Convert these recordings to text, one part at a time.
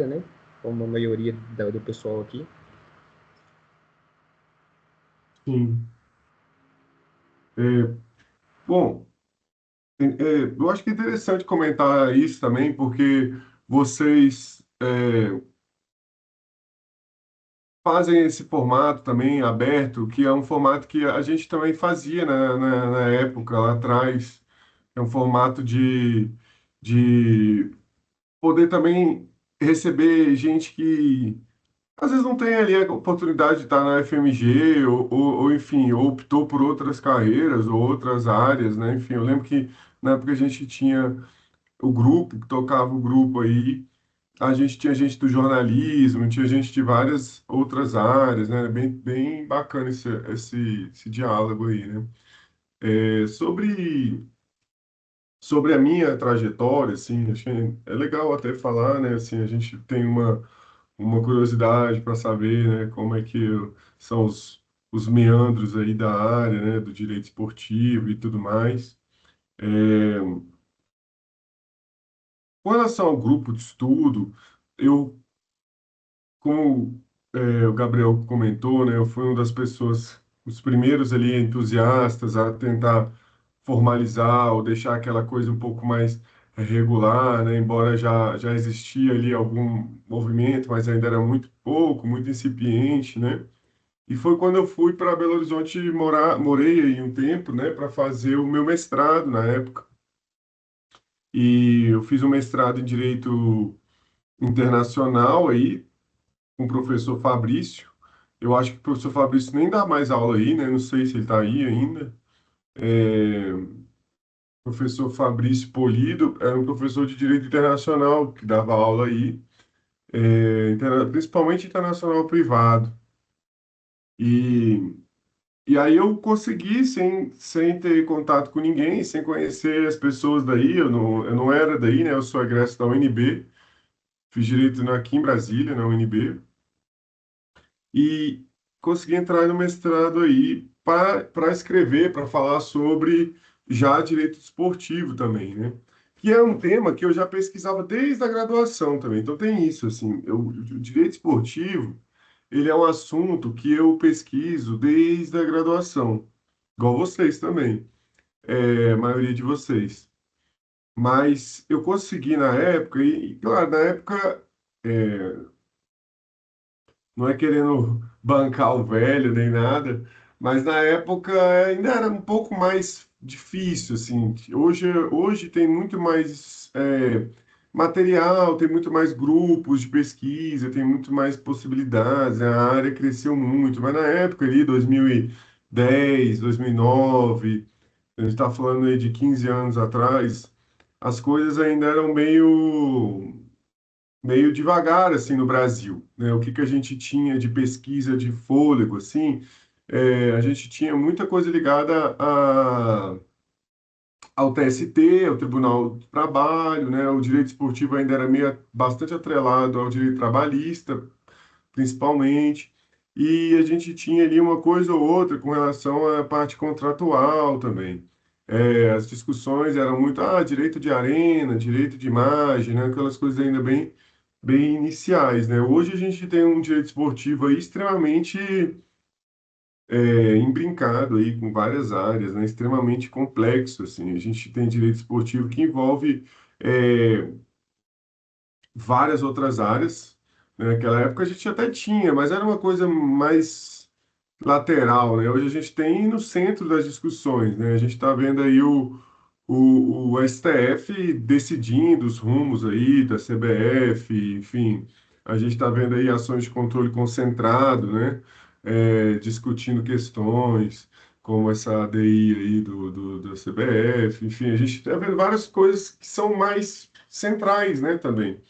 contra, né? Como a maioria do pessoal aqui. sim. É, bom, eu acho que é interessante comentar isso também, porque vocês fazem esse formato também aberto, que é um formato que a gente também fazia na época, lá atrás. É um formato de poder também receber gente que às vezes não tem ali a oportunidade de estar na FMG, ou, enfim, ou optou por outras carreiras ou outras áreas, né? Enfim, eu lembro que na época a gente tinha o grupo, que tocava o grupo aí, a gente tinha gente do jornalismo, tinha gente de várias outras áreas, né? Bem bacana esse diálogo aí, né? Sobre a minha trajetória, assim, acho que é legal até falar, né? Assim, a gente tem uma curiosidade para saber, né, como é que são os meandros aí da área, né, do direito esportivo e tudo mais. É, com relação ao grupo de estudo, eu, como o Gabriel comentou, né, eu fui uma das pessoas, os primeiros ali entusiastas a tentar formalizar ou deixar aquela coisa um pouco mais regular, né, embora já existia ali algum movimento, mas ainda era muito pouco, muito incipiente, né? E foi quando eu fui para Belo Horizonte morei aí um tempo, né, para fazer o meu mestrado na época. E eu fiz um mestrado em Direito Internacional aí, com o professor Fabrício. Eu acho que o professor Fabrício nem dá mais aula aí, né? Não sei se ele está aí ainda. É, professor Fabrício Polido era um professor de Direito Internacional que dava aula aí, principalmente internacional privado. E E aí eu consegui, sem ter contato com ninguém, sem conhecer as pessoas daí, eu não era daí, né? Eu sou egresso da UNB, fiz direito aqui em Brasília, na UNB, e consegui entrar no mestrado aí para escrever, para falar sobre já direito esportivo também, né? Que é um tema que eu já pesquisava desde a graduação também. Então tem isso, assim, o direito esportivo, ele é um assunto que eu pesquiso desde a graduação. Igual vocês também, a maioria de vocês. Mas eu consegui na época, claro, na época, é, não é querendo bancar o velho nem nada, mas na época ainda era um pouco mais difícil, assim. Hoje tem muito mais material, tem muito mais grupos de pesquisa, tem muito mais possibilidades, a área cresceu muito, mas na época ali, 2010, 2009. A gente está falando aí de 15 anos atrás, as coisas ainda eram meio devagar, assim, no Brasil, né? O que que a gente tinha de pesquisa de fôlego, assim, a gente tinha muita coisa ligada ao TST, ao Tribunal do Trabalho, né? O direito esportivo ainda era bastante atrelado ao direito trabalhista, principalmente. E a gente tinha ali uma coisa ou outra com relação à parte contratual também. As discussões eram muito, direito de arena, direito de imagem, né? Aquelas coisas ainda bem iniciais, né? Hoje a gente tem um direito esportivo aí extremamente imbrincado aí com várias áreas, né? Extremamente complexo, assim. A gente tem direito esportivo que envolve é, várias outras áreas, né? Naquela época a gente até tinha, mas era uma coisa mais lateral, né? Hoje a gente tem no centro das discussões, né? A gente está vendo aí o STF decidindo os rumos aí da CBF, enfim, a gente está vendo aí ações de controle concentrado, né? Discutindo questões como essa ADI aí da CBF, enfim, a gente está vendo várias coisas que são mais centrais, né, também.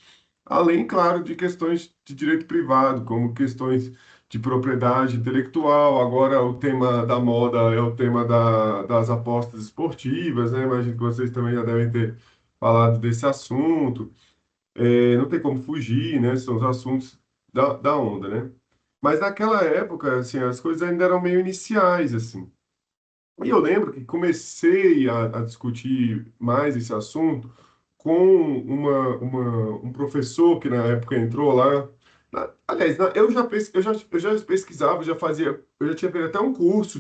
Além, claro, de questões de direito privado, como questões de propriedade intelectual. Agora, o tema da moda é o tema das apostas esportivas, né? Imagino que vocês também já devem ter falado desse assunto. Não tem como fugir, né? São os assuntos da onda, né? Mas naquela época, assim, as coisas ainda eram meio iniciais, assim. E eu lembro que comecei a discutir mais esse assunto com um professor que na época entrou lá. Aliás, eu já pesquisava, já fazia, eu já tinha feito até um curso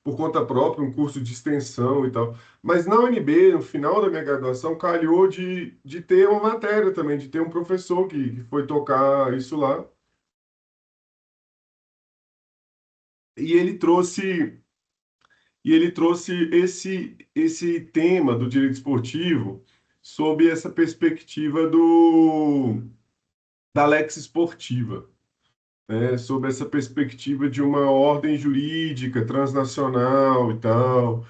por conta própria, um curso de extensão e tal. Mas na UNB, no final da minha graduação, calhou de ter uma matéria também, de ter um professor que foi tocar isso lá. E ele trouxe, e ele trouxe esse tema do direito esportivo sob essa perspectiva da Lex Esportiva, né? Sob essa perspectiva de uma ordem jurídica transnacional e tal.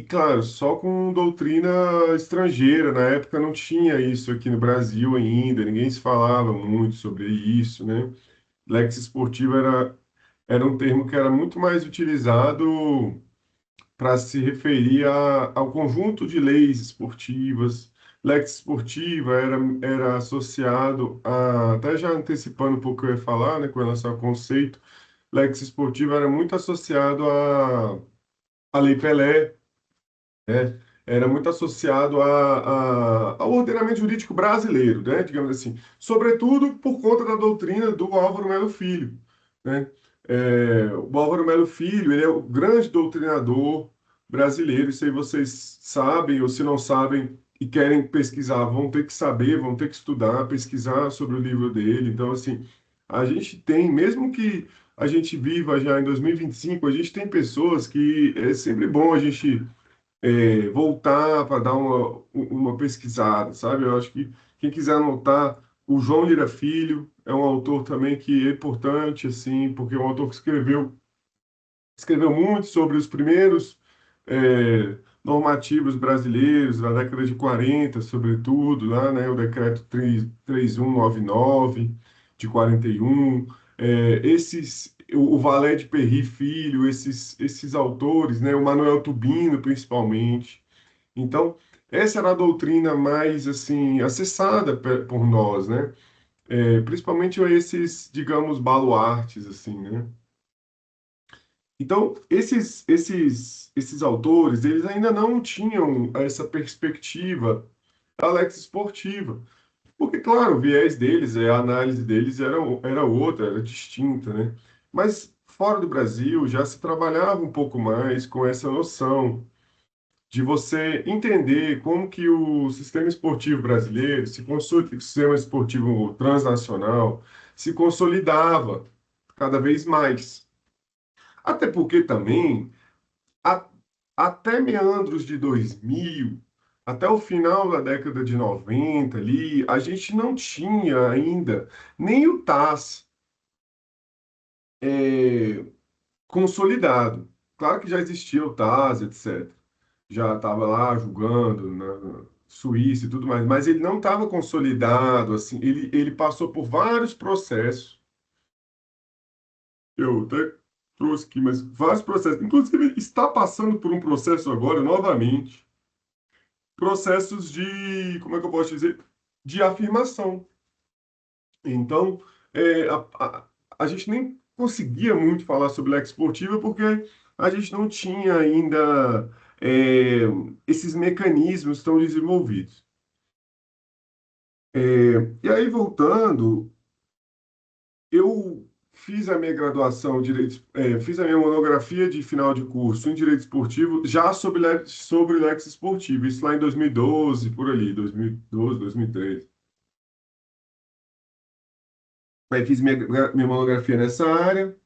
Claro, só com doutrina estrangeira. Na época não tinha isso aqui no Brasil ainda, ninguém se falava muito sobre isso, né? Lex Esportiva era um termo que era muito mais utilizado para se referir ao conjunto de leis esportivas. Lex esportiva era associado até já antecipando um pouco o que eu ia falar, né, com relação ao conceito, lex esportiva era muito associado à Lei Pelé, né? Era muito associado ao ordenamento jurídico brasileiro, né? Digamos assim, sobretudo por conta da doutrina do Álvaro Melo Filho, né? O Álvaro Melo Filho, ele é o grande doutrinador brasileiro, isso aí vocês sabem, ou se não sabem e querem pesquisar, vão ter que saber, vão ter que estudar, pesquisar sobre o livro dele. Então, assim, a gente tem, mesmo que a gente viva já em 2025, a gente tem pessoas que é sempre bom a gente voltar para dar uma pesquisada, sabe? Eu acho que quem quiser anotar, o João Lira Filho é um autor também que é importante, assim, porque é um autor que escreveu muito sobre os primeiros normativos brasileiros da década de 40, sobretudo, lá, né, o decreto 3199 de 41, o Valé de Perry Filho, esses autores, né, o Manuel Tubino, principalmente. Então, essa era a doutrina mais, assim, acessada por nós, né? Principalmente esses, digamos, baluartes, assim, né? Então, esses autores, eles ainda não tinham essa perspectiva Alex esportiva. Porque, claro, o viés deles, a análise deles era outra, era distinta, né? Mas fora do Brasil já se trabalhava um pouco mais com essa noção de você entender como que o sistema esportivo brasileiro, o sistema esportivo transnacional, se consolidava cada vez mais. Até porque também a- até meandros de 2000, até o final da década de 90 ali, a gente não tinha ainda nem o TAS consolidado. Claro que já existia o TAS, etc. Já estava lá julgando na Suíça e tudo mais, mas ele não estava consolidado, assim, ele passou por vários processos. Eu até trouxe aqui, mas vários processos. Inclusive, ele está passando por um processo agora, novamente, processos de, como é que eu posso dizer? De afirmação. Então, a gente nem conseguia muito falar sobre leque esportiva porque a gente não tinha ainda é, esses mecanismos tão desenvolvidos. E aí, voltando, eu fiz a minha graduação em Direito, fiz a minha monografia de final de curso em Direito Esportivo já sobre lex esportivo, isso lá em 2012, por ali, 2012, 2013. Aí fiz minha monografia nessa área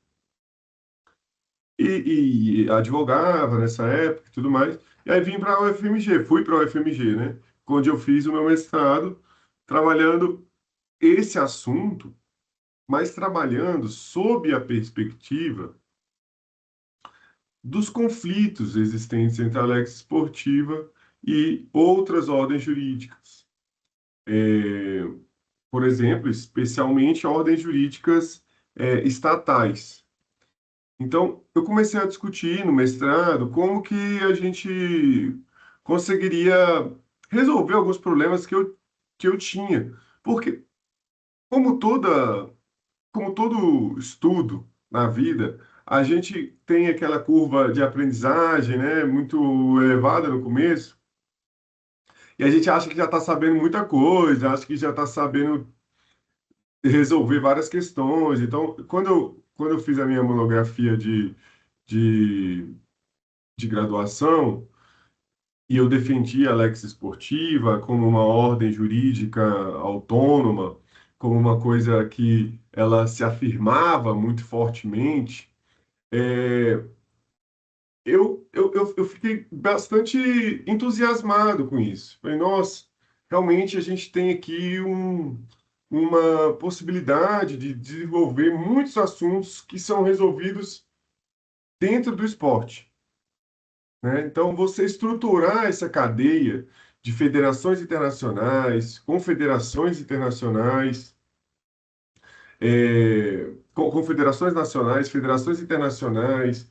e advogava nessa época e tudo mais. E aí vim para a UFMG, fui para a UFMG, né? Onde eu fiz o meu mestrado trabalhando esse assunto, mas trabalhando sob a perspectiva dos conflitos existentes entre a lex esportiva e outras ordens jurídicas. É, por exemplo, especialmente ordens jurídicas estatais. Então, eu comecei a discutir no mestrado como que a gente conseguiria resolver alguns problemas que eu tinha. Porque, como toda como todo estudo na vida, a gente tem aquela curva de aprendizagem, né, muito elevada no começo, E a gente acha que já está sabendo muita coisa, acha que já está sabendo resolver várias questões. Então, quando eu fiz a minha monografia de, de graduação, e eu defendi a Lex Esportiva como uma ordem jurídica autônoma, como uma coisa que ela se afirmava muito fortemente, é, eu fiquei bastante entusiasmado com isso. Falei, nossa, realmente a gente tem aqui uma possibilidade de desenvolver muitos assuntos que são resolvidos dentro do esporte, né? Então, você estruturar essa cadeia de federações internacionais, confederações internacionais, confederações nacionais, federações internacionais,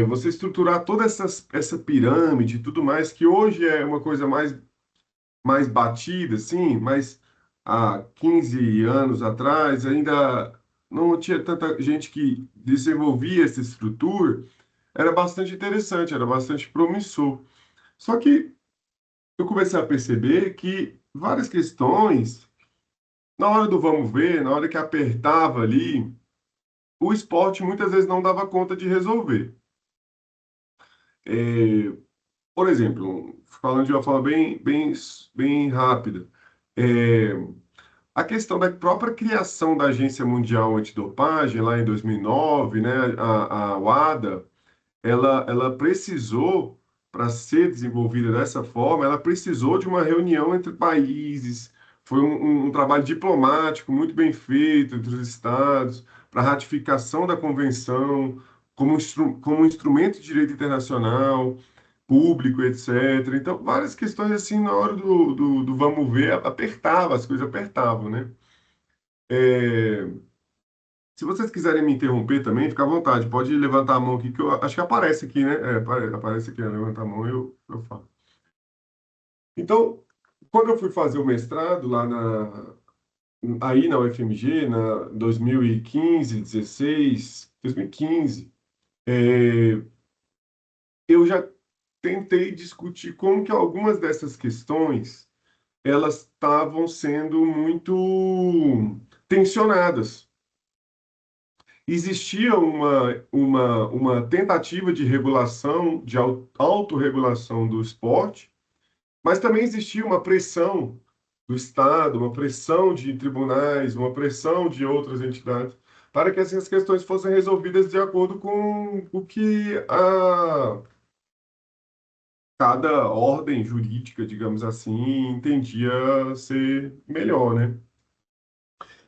você estruturar toda essa pirâmide e tudo mais, que hoje é uma coisa mais batida, assim, mas há 15 anos atrás ainda não tinha tanta gente que desenvolvia essa estrutura, era bastante interessante, era bastante promissor. Só que eu comecei a perceber que várias questões, na hora do vamos ver, na hora que apertava ali, o esporte muitas vezes não dava conta de resolver. É, por exemplo, falando de uma forma bem rápida, é, a questão da própria criação da Agência Mundial Antidopagem, lá em 2009, né, a WADA, ela precisou, para ser desenvolvida dessa forma, ela precisou de uma reunião entre países, foi um trabalho diplomático muito bem feito entre os estados, para ratificação da convenção, como um instrumento de direito internacional, público, etc. Então, várias questões assim, na hora do vamos ver, apertava, as coisas apertavam, né? É, se vocês quiserem me interromper também, fica à vontade. Pode levantar a mão aqui, que eu acho que aparece aqui, né? Aparece aqui, né? Levanta a mão e eu falo. Então, quando eu fui fazer o mestrado lá aí na UFMG, na 2015, 16, 2015, eu já tentei discutir como que algumas dessas questões elas estavam sendo muito tensionadas. Existia uma tentativa de regulação, de autorregulação do esporte, mas também existia uma pressão do Estado, uma pressão de tribunais, uma pressão de outras entidades, para que essas questões fossem resolvidas de acordo com o que cada ordem jurídica, digamos assim, entendia ser melhor, né?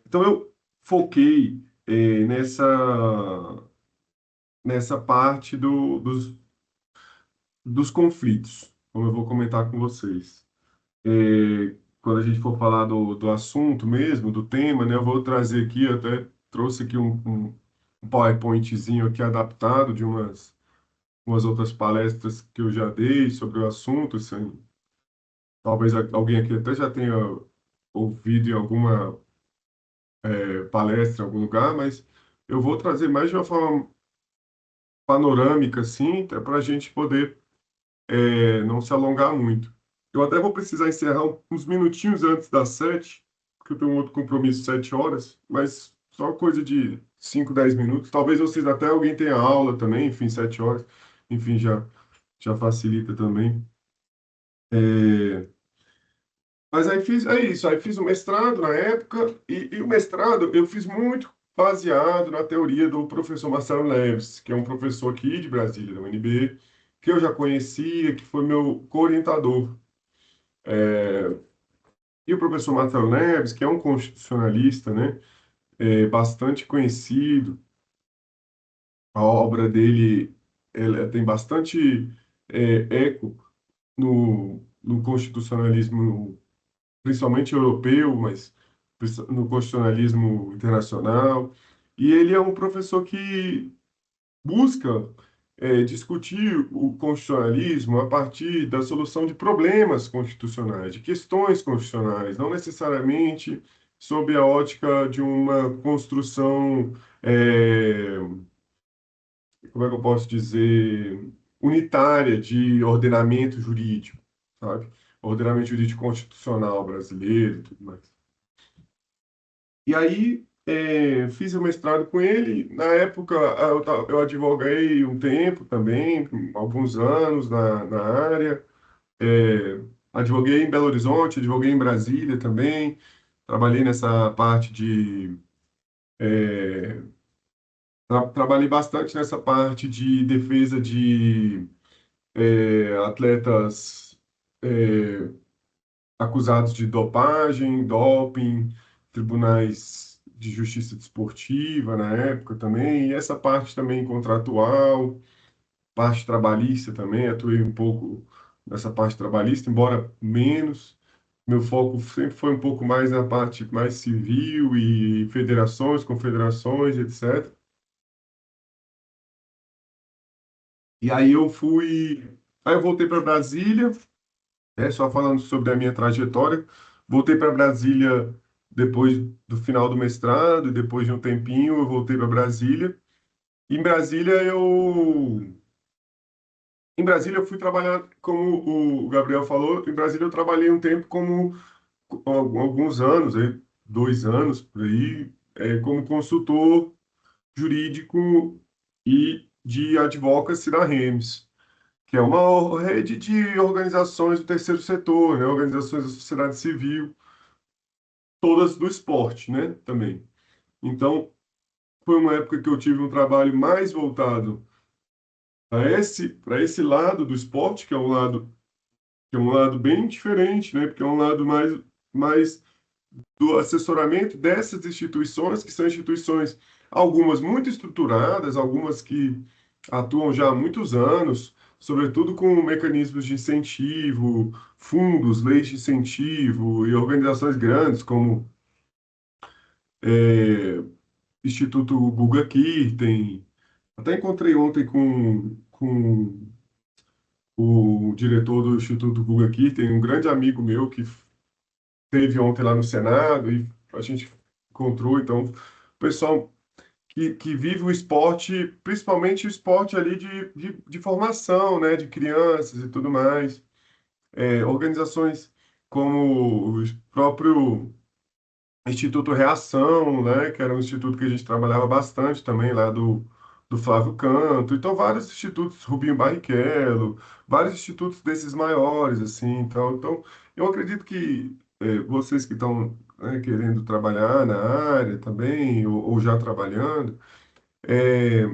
Então eu foquei nessa parte dos conflitos, como eu vou comentar com vocês. Quando a gente for falar do assunto mesmo, do tema, né, eu vou trazer aqui, eu até trouxe aqui um PowerPointzinho aqui adaptado de umas outras palestras que eu já dei sobre o assunto, assim, talvez alguém aqui até já tenha ouvido em alguma palestra em algum lugar, mas eu vou trazer mais de uma forma panorâmica, assim, para a gente poder não se alongar muito. Eu até vou precisar encerrar uns minutinhos antes das 7, porque eu tenho um outro compromisso 7 horas, mas só coisa de 5, 10 minutos. Talvez vocês até alguém tenha aula também, enfim, 7 horas, enfim, já facilita também. É, mas aí é isso, aí fiz o mestrado na época, e o mestrado eu fiz muito baseado na teoria do professor Marcelo Neves, que é um professor aqui de Brasília, da UNB, que eu já conhecia, que foi meu co-orientador. E o professor Marcelo Neves, que é um constitucionalista, né, bastante conhecido, a obra dele ela tem bastante eco no constitucionalismo, principalmente europeu, mas no constitucionalismo internacional. E ele é um professor que busca discutir o constitucionalismo a partir da solução de problemas constitucionais, de questões constitucionais, não necessariamente sob a ótica de uma construção, como é que eu posso dizer, unitária de ordenamento jurídico, sabe? ordenamento jurídico constitucional brasileiro e tudo mais. E aí, fiz o mestrado com ele. Na época, eu advoguei um tempo também, alguns anos na área. É, advoguei em Belo Horizonte, advoguei em Brasília também. Trabalhei nessa parte de. Trabalhei bastante nessa parte de defesa de atletas acusados de dopagem, doping, tribunais de justiça desportiva na época também, e essa parte também contratual, parte trabalhista também, atuei um pouco nessa parte trabalhista, embora menos. Meu foco sempre foi um pouco mais na parte mais civil e federações, confederações, etc. E aí eu voltei para Brasília, só falando sobre a minha trajetória. Voltei para Brasília depois do final do mestrado, e depois de um tempinho eu voltei para Brasília. Em Brasília em Brasília eu fui trabalhar, como o Gabriel falou, em Brasília eu trabalhei um tempo alguns anos, 2 anos por aí, como consultor jurídico e de advocacy da REMS, que é uma rede de organizações do terceiro setor, né? Organizações da sociedade civil, todas do esporte, né? Também. Então, foi uma época que eu tive um trabalho mais voltado para esse lado do esporte, que é um lado bem diferente, né? Porque é um lado mais do assessoramento dessas instituições, que são instituições, algumas muito estruturadas, algumas que atuam já há muitos anos, sobretudo com mecanismos de incentivo, fundos, leis de incentivo e organizações grandes como é, Instituto Guga Kirten. Até encontrei ontem com o diretor do Instituto Guga Kirten, um grande amigo meu que esteve ontem lá no Senado e a gente encontrou, então, o pessoal que vive o esporte, principalmente o esporte ali de formação, né, de crianças e tudo mais. Organizações como o próprio Instituto Reação, né, que era um instituto que a gente trabalhava bastante também lá do Flávio Canto. Então, vários institutos, Rubinho Barrichello, vários institutos desses maiores, assim, então eu acredito que vocês que estão, né, querendo trabalhar na área também, ou já trabalhando, é,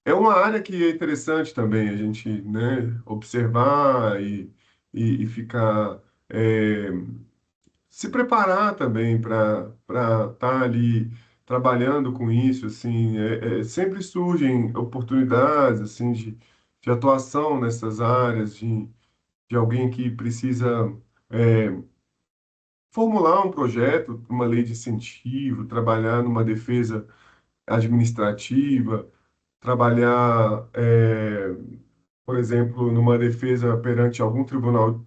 é uma área que é interessante também a gente, né, observar e ficar, se preparar também para estar ali trabalhando com isso, assim, sempre surgem oportunidades, assim, de atuação nessas áreas, de alguém que precisa é, formular um projeto, uma lei de incentivo, trabalhar numa defesa administrativa, trabalhar, por exemplo, numa defesa perante algum tribunal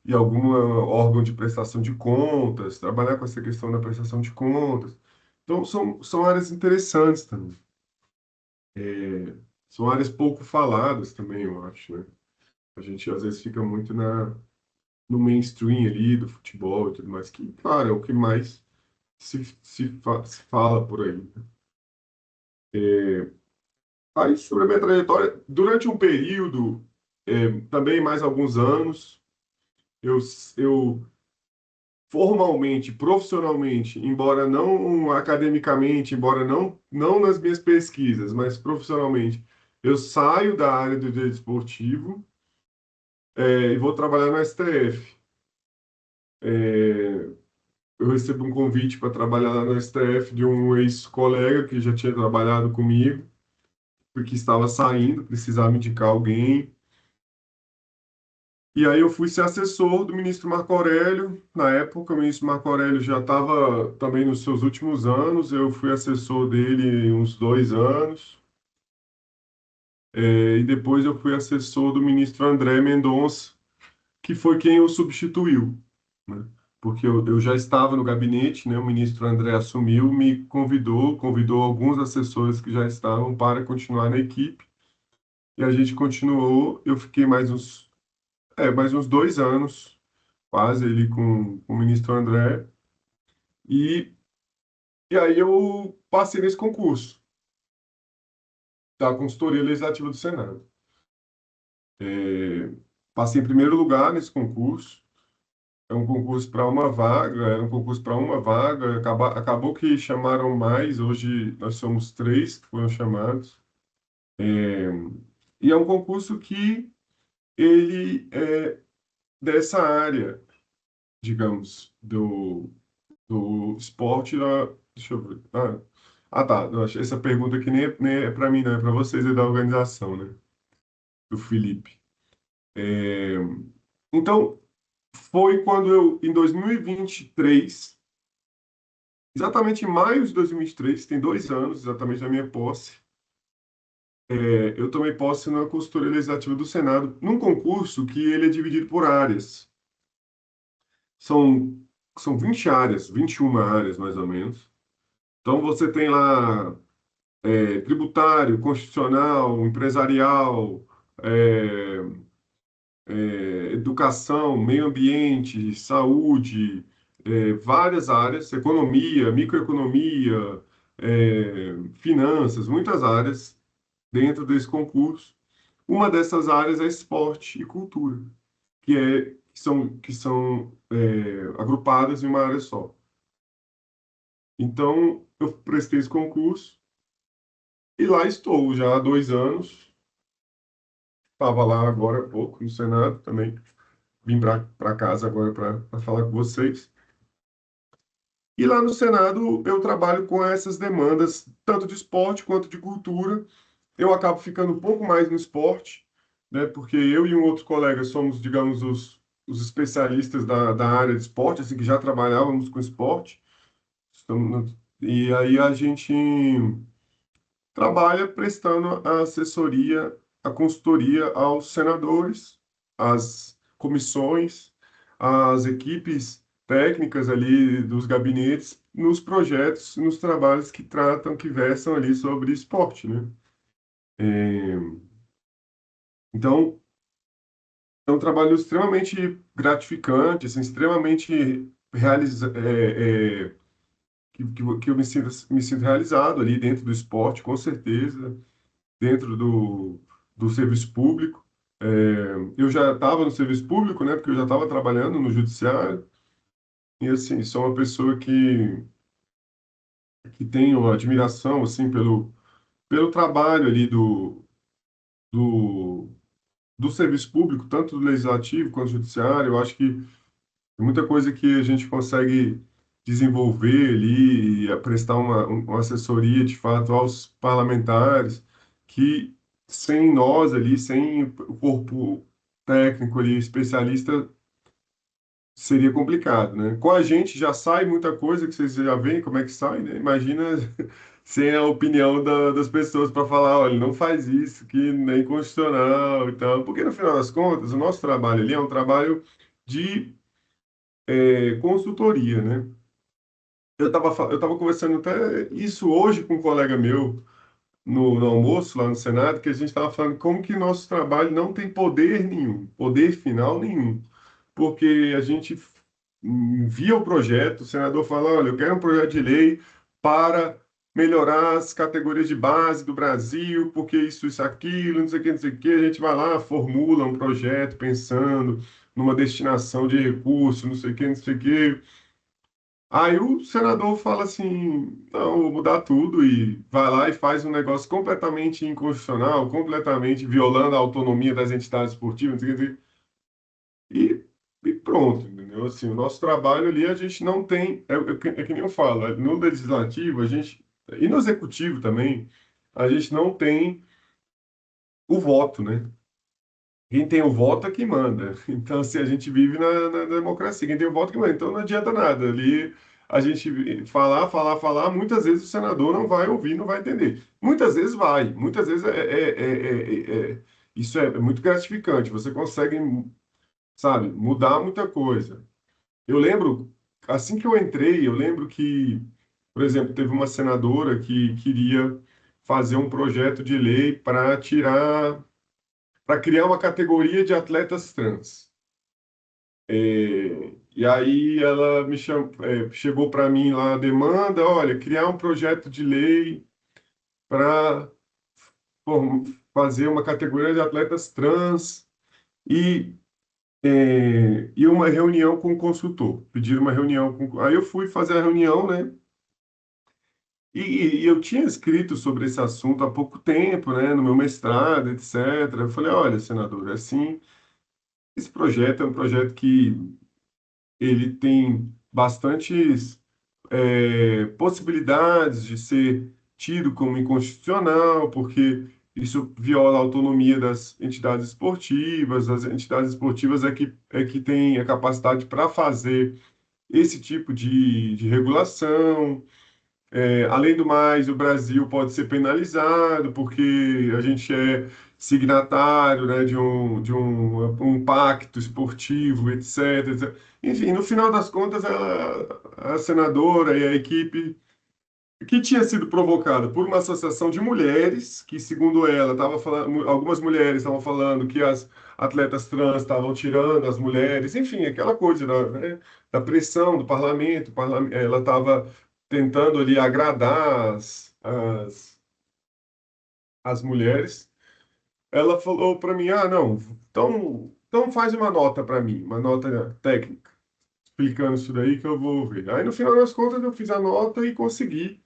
e algum órgão de prestação de contas, trabalhar com essa questão da prestação de contas. Então, são áreas interessantes também. São áreas pouco faladas também, eu acho, né? A gente às vezes fica muito no mainstream ali do futebol e tudo mais, que, claro, é o que mais se fala por aí. Aí, sobre a minha trajetória, durante um período, também mais alguns anos, eu, eu formalmente, profissionalmente, embora não academicamente, embora não nas minhas pesquisas, mas profissionalmente, eu saio da área do direito esportivo, e vou trabalhar no STF. É, eu recebo um convite para trabalhar lá no STF de um ex-colega que já tinha trabalhado comigo, porque estava saindo, precisava me indicar alguém. E aí eu fui ser assessor do ministro Marco Aurélio. Na época, o ministro Marco Aurélio já estava também nos seus últimos anos. Eu fui assessor dele uns 2 anos. E depois eu fui assessor do ministro André Mendonça, que foi quem o substituiu, né? Porque eu já estava no gabinete, né? O ministro André assumiu, me convidou alguns assessores que já estavam para continuar na equipe. E a gente continuou. Eu fiquei mais uns 2 anos quase ali com o ministro André, e, e aí eu passei nesse concurso da consultoria legislativa do Senado. É, passei em primeiro lugar nesse concurso. É um concurso para uma vaga, era um concurso para uma vaga. Acabou que chamaram mais. Hoje nós somos três que foram chamados. É, e é um concurso que ele é dessa área, digamos, do esporte. Deixa eu ver. Tá. Eu achei essa pergunta aqui nem é para mim, não, é para vocês, é da organização, né? Do Felipe. É, então, foi quando eu, em 2023, exatamente em maio de 2023, tem 2 anos, exatamente na minha posse, eu tomei posse na consultoria legislativa do Senado, num concurso que ele é dividido por áreas. São, são 20 áreas, 21 áreas mais ou menos. Então você tem lá tributário, constitucional, empresarial, é, educação, meio ambiente, saúde, várias áreas, economia, microeconomia, finanças, muitas áreas dentro desse concurso. Uma dessas áreas é esporte e cultura, que são agrupadas em uma área só. Então, eu prestei esse concurso e lá estou já há 2 anos. Estava lá agora há pouco no Senado também. Vim para casa agora para falar com vocês. E lá no Senado eu trabalho com essas demandas, tanto de esporte quanto de cultura. Eu acabo ficando um pouco mais no esporte, né? Porque eu e um outro colega somos, digamos, os especialistas da área de esporte, assim, que já trabalhávamos com esporte. E aí a gente trabalha prestando a assessoria, a consultoria aos senadores, às comissões, às equipes técnicas ali dos gabinetes, nos projetos, nos trabalhos que tratam, que versam ali sobre esporte, né? É, então, é um trabalho extremamente gratificante, assim, extremamente que eu me sinto realizado ali dentro do esporte, com certeza, dentro do serviço público. É, eu já estava no serviço público, né, porque eu já estava trabalhando no judiciário, e assim, sou uma pessoa que tenho admiração, assim, pelo trabalho ali do, do serviço público, tanto do legislativo quanto do judiciário. Eu acho que tem muita coisa que a gente consegue desenvolver ali, e prestar uma assessoria de fato aos parlamentares, que sem nós ali, sem o corpo técnico ali, especialista, seria complicado, né? Com a gente já sai muita coisa que vocês já veem como é que sai, né? Imagina sem a opinião das pessoas para falar, olha, não faz isso, que é inconstitucional e tal. Porque no final das contas, o nosso trabalho ali é um trabalho de consultoria, né? Eu tava conversando até isso hoje com um colega meu no almoço lá no Senado, que a gente estava falando como que nosso trabalho não tem poder nenhum, poder final nenhum, porque a gente envia o projeto, o senador fala, olha, eu quero um projeto de lei para melhorar as categorias de base do Brasil, porque isso, aquilo, não sei o que, não sei o que, a gente vai lá, formula um projeto pensando numa destinação de recursos, não sei o que, não sei o que. Aí o senador fala assim: não, vou mudar tudo, e vai lá e faz um negócio completamente inconstitucional, completamente violando a autonomia das entidades esportivas, não sei o que, não sei o que. E pronto, entendeu? Assim, o nosso trabalho ali a gente não tem, é que nem eu falo, no legislativo a gente, e no executivo também, a gente não tem o voto, né? Quem tem o voto é quem manda. Então, assim, a gente vive na democracia. Quem tem o voto é quem manda. Então, não adianta nada. Ali, a gente falar, falar, falar. Muitas vezes o senador não vai ouvir, não vai entender. Muitas vezes vai. Muitas vezes isso é muito gratificante. Você consegue, sabe, mudar muita coisa. Eu lembro, assim que eu entrei, eu lembro que, por exemplo, teve uma senadora que queria fazer um projeto de lei para criar uma categoria de atletas trans. E aí ela chegou para mim lá a demanda, olha, criar um projeto de lei para fazer uma categoria de atletas trans e, e uma reunião com o consultor. Pediram uma reunião com... Aí eu fui fazer a reunião, né? E eu tinha escrito sobre esse assunto há pouco tempo, né, no meu mestrado, etc. Eu falei, olha, senador, assim, esse projeto é um projeto que ele tem bastantes possibilidades de ser tido como inconstitucional, porque isso viola a autonomia das entidades esportivas. As entidades esportivas é que têm a capacidade para fazer esse tipo de regulação. Além do mais, o Brasil pode ser penalizado porque a gente é signatário, né, de um pacto esportivo, etc, etc. Enfim, no final das contas, a senadora e a equipe que tinha sido provocada por uma associação de mulheres, que, segundo ela, estava falando, algumas mulheres estavam falando que as atletas trans estavam tirando as mulheres, enfim, aquela coisa da pressão do parlamento, ela estava tentando ali agradar as mulheres. Ela falou para mim, ah, não, então faz uma nota para mim, uma nota técnica, explicando isso daí que eu vou ver. Aí, no final das contas, eu fiz a nota e consegui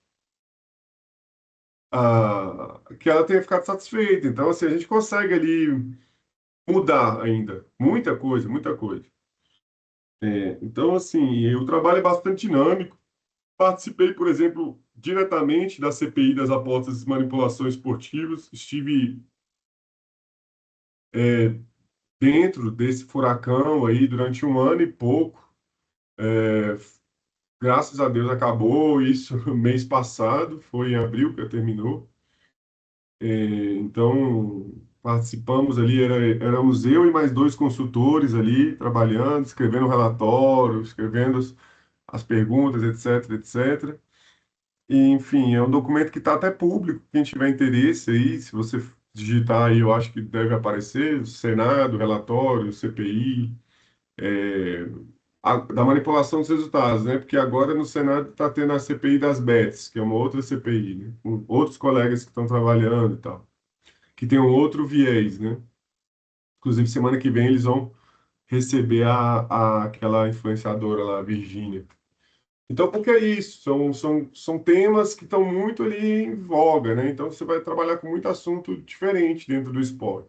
que ela tenha ficado satisfeita. Então, assim, a gente consegue ali mudar ainda muita coisa, muita coisa. Então, assim, o trabalho é bastante dinâmico. Participei, por exemplo, diretamente da CPI das apostas e manipulações esportivas. Estive dentro desse furacão aí durante um ano e pouco. É, Graças a Deus acabou isso mês passado, foi em abril que terminou. Então, participamos ali, éramos eu e mais dois consultores ali, trabalhando, escrevendo o relatório, escrevendo as perguntas, etc, etc. E, enfim, é um documento que está até público, quem tiver interesse aí, se você digitar aí, eu acho que deve aparecer, Senado, relatório, CPI, da manipulação dos resultados, né? Porque agora no Senado está tendo a CPI das bets, que é uma outra CPI, né? Com outros colegas que estão trabalhando e tal, que tem um outro viés, né? Inclusive, semana que vem eles vão receber aquela influenciadora lá, a Virgínia. Então, porque é isso? São temas que estão muito ali em voga, né? Então, você vai trabalhar com muito assunto diferente dentro do esporte.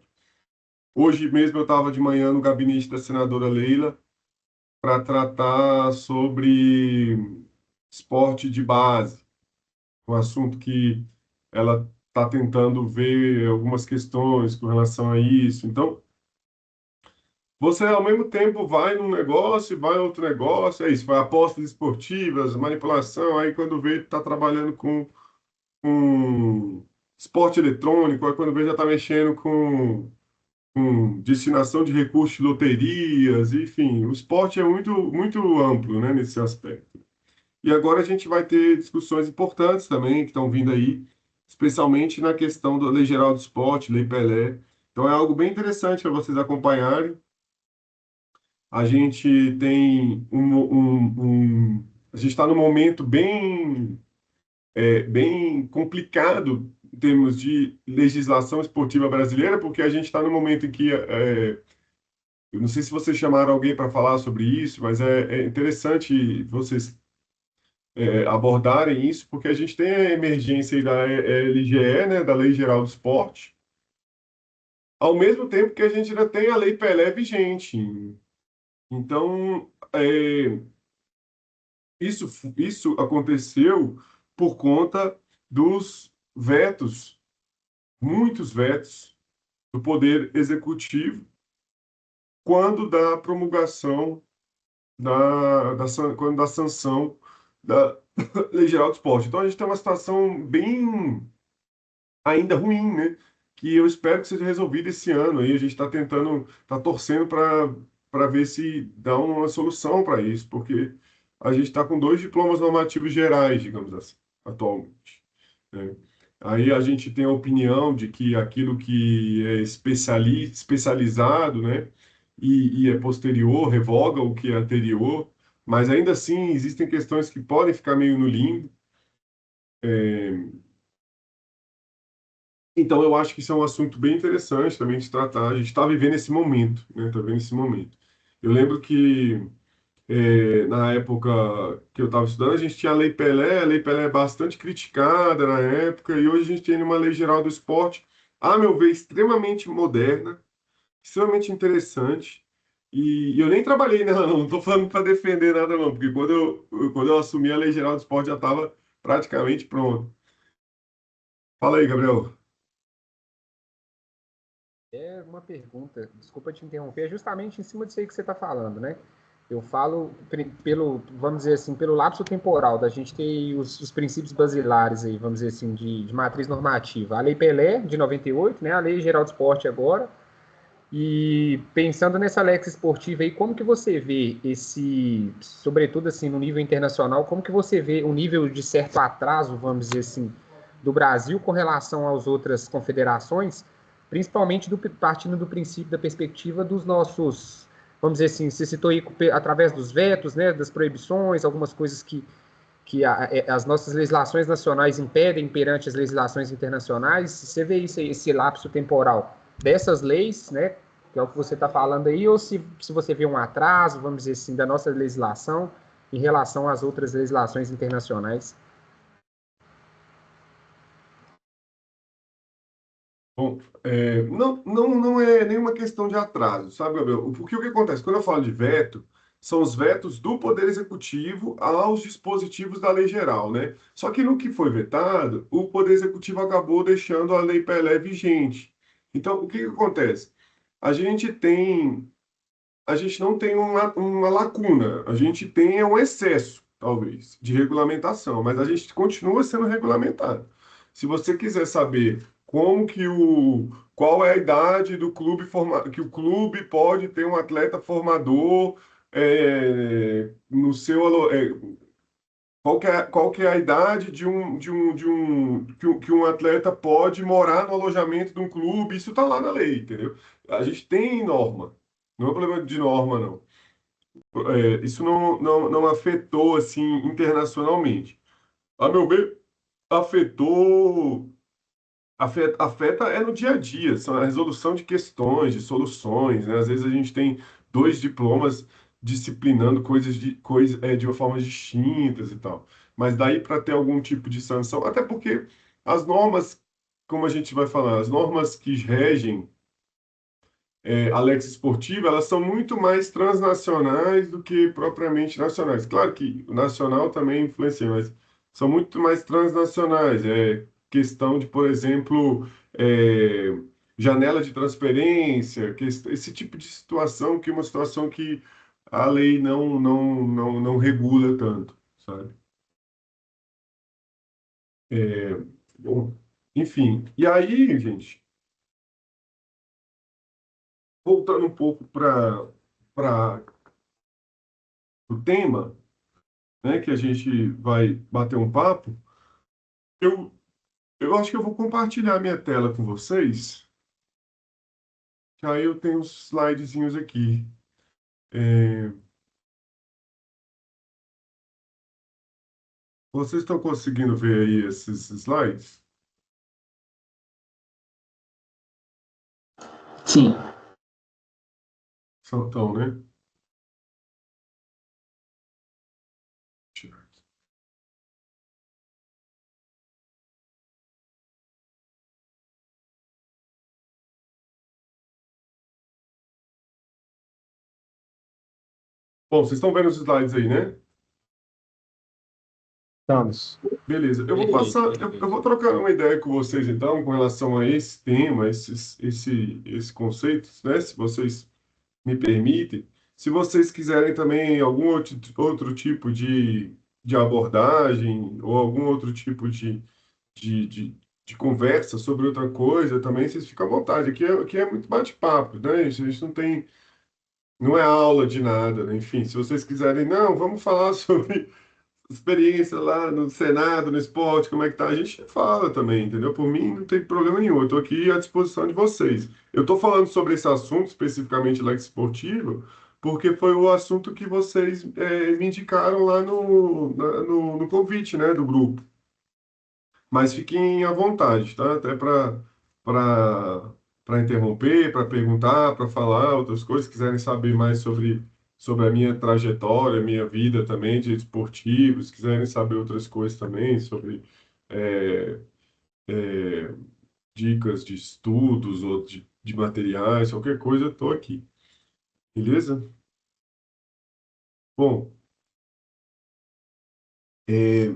Hoje mesmo eu estava de manhã no gabinete da senadora Leila para tratar sobre esporte de base, um assunto que ela está tentando ver algumas questões com relação a isso. Então, você, ao mesmo tempo, vai num negócio e vai em outro negócio, é isso, vai apostas esportivas, manipulação, aí quando vê, está trabalhando com esporte eletrônico, aí quando vê, já está mexendo com destinação de recursos de loterias, enfim, o esporte é muito, muito amplo, né, nesse aspecto. E agora a gente vai ter discussões importantes também, que estão vindo aí, especialmente na questão da Lei Geral do Esporte, Lei Pelé. Então é algo bem interessante para vocês acompanharem. A gente tem a gente está num momento bem complicado em termos de legislação esportiva brasileira, porque a gente está no momento em que, eu não sei se vocês chamaram alguém para falar sobre isso, mas é interessante vocês abordarem isso, porque a gente tem a emergência aí da LGE, né, da Lei Geral do Esporte, ao mesmo tempo que a gente ainda tem a Lei Pelé vigente. Então, isso aconteceu por conta dos vetos, muitos vetos do Poder Executivo, quando da promulgação quando da sanção da Lei Geral do Esporte. Então a gente tem uma situação bem ainda ruim, né? Que eu espero que seja resolvida esse ano. Aí a gente está tentando, está torcendo para ver se dá uma solução para isso, porque a gente está com dois diplomas normativos gerais, digamos assim, atualmente, né? Aí a gente tem a opinião de que aquilo que é especializado, né? e é posterior, revoga o que é anterior, mas ainda assim existem questões que podem ficar meio no limbo. Então, eu acho que isso é um assunto bem interessante também de tratar. A gente está vivendo esse momento, né? Está vivendo esse momento. Eu lembro que na época que eu estava estudando, a gente tinha a Lei Pelé é bastante criticada na época, e hoje a gente tem uma Lei Geral do Esporte, a meu ver, extremamente moderna, extremamente interessante. E eu nem trabalhei nela, não estou falando para defender nada, não, porque quando eu assumi a Lei Geral do Esporte já estava praticamente pronto. Fala aí, Gabriel. É uma pergunta, desculpa te interromper, é justamente em cima disso aí que você está falando, né? Eu falo pelo, vamos dizer assim, pelo lapso temporal da gente ter os princípios basilares aí, vamos dizer assim, de matriz normativa. A Lei Pelé, de 98, né? A Lei Geral do Esporte agora. E pensando nessa Lex esportiva aí, como que você vê esse, sobretudo assim, no nível internacional, como que você vê o nível de certo atraso, vamos dizer assim, do Brasil com relação às outras confederações, principalmente partindo do princípio da perspectiva dos nossos, vamos dizer assim, você citou aí através dos vetos, né, das proibições, algumas coisas que as nossas legislações nacionais impedem perante as legislações internacionais. Você vê isso, esse lapso temporal dessas leis, né, que é o que você está falando aí, ou se você vê um atraso, vamos dizer assim, da nossa legislação em relação às outras legislações internacionais. Bom, não é nenhuma questão de atraso, sabe, Gabriel? Porque o que acontece? Quando eu falo de veto, são os vetos do Poder Executivo aos dispositivos da lei geral, né? Só que no que foi vetado, o Poder Executivo acabou deixando a Lei Pelé vigente. Então, o que que acontece? A gente tem, a gente não tem uma lacuna, a gente tem um excesso, talvez, de regulamentação, mas a gente continua sendo regulamentado. Se você quiser saber qual é a idade do clube que o clube pode ter um atleta formador no seu qual que é a idade que um atleta pode morar no alojamento de um clube, isso está lá na lei, entendeu? A gente tem norma, não é um problema de norma, não. Isso não afetou assim internacionalmente. A meu ver, afetou afeta é no dia a dia, são a resolução de questões, de soluções, né? Às vezes a gente tem dois diplomas disciplinando de uma forma distintas e tal. Mas daí para ter algum tipo de sanção, até porque as normas, como a gente vai falar, as normas que regem a Lex Esportiva, elas são muito mais transnacionais do que propriamente nacionais. Claro que o nacional também influencia, mas são muito mais transnacionais. É questão de, por exemplo, janela de transferência, esse tipo de situação que é uma situação que a lei não regula tanto, sabe? É, bom, enfim. E aí, gente, voltando um pouco para o tema, né, que a gente vai bater um papo, eu, eu acho que eu vou compartilhar minha tela com vocês, que aí eu tenho uns slidezinhos aqui. É, vocês estão conseguindo ver aí esses slides? Sim. São, né? Bom, vocês estão vendo os slides aí, né? Estamos. Beleza. Eu vou Perfeito, passar, eu perfeito. vou trocar uma ideia com vocês então, com relação a esse tema, esse conceito, né? Se vocês me permitem. Se vocês quiserem também algum outro tipo de abordagem ou algum outro tipo de, de, de conversa sobre outra coisa, também vocês ficam à vontade. Aqui é muito bate-papo, né? A gente não tem, não é aula de nada, né? Enfim, se vocês quiserem, não, vamos falar sobre experiência lá no Senado, no esporte, como é que tá, a gente fala também, entendeu? Por mim, não tem problema nenhum. Eu estou aqui à disposição de vocês. Eu estou falando sobre esse assunto, especificamente Lex Esportiva, porque foi o assunto que vocês me indicaram lá no convite, né, do grupo. Mas fiquem à vontade, tá? Até para interromper, para perguntar, para falar outras coisas, se quiserem saber mais sobre a minha trajetória, minha vida também de esportivo, se quiserem saber outras coisas também sobre é, é, dicas de estudos ou de materiais, qualquer coisa, eu estou aqui. Beleza? Bom, é,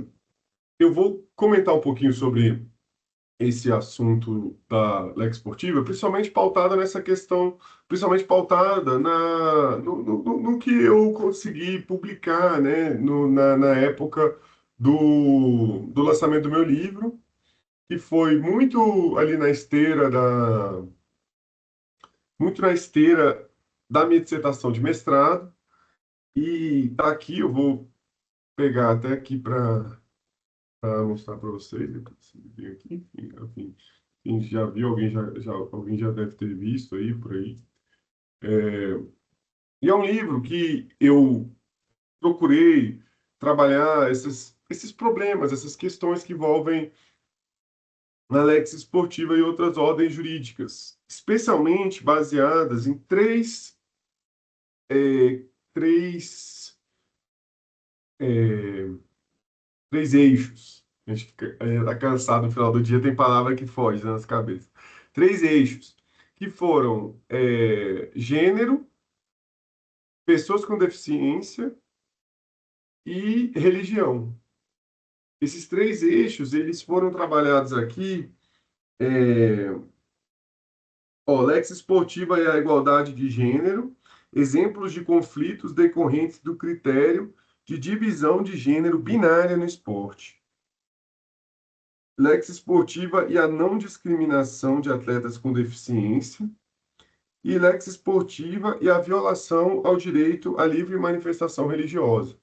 eu vou comentar um pouquinho sobre esse assunto da Lex Esportiva, principalmente pautada nessa questão, principalmente pautada no que eu consegui publicar, né, na época do lançamento do meu livro, que foi muito na esteira da minha dissertação de mestrado, e tá aqui, eu vou pegar até aqui para mostrar para vocês, eu aqui, enfim, quem já viu, alguém já deve ter visto aí por aí. E é um livro que eu procurei trabalhar esses problemas, essas questões que envolvem a lex esportiva e outras ordens jurídicas, especialmente baseadas em é, três, é, três eixos. A gente está cansado no final do dia, tem palavra que foge na nossa cabeça. Três eixos, que foram gênero, pessoas com deficiência e religião. Esses três eixos, eles foram trabalhados aqui, é, Lex Esportiva e a igualdade de gênero, exemplos de conflitos decorrentes do critério de divisão de gênero binária no esporte. Lex Esportiva e a não discriminação de atletas com deficiência. E Lex Esportiva e a violação ao direito à livre manifestação religiosa.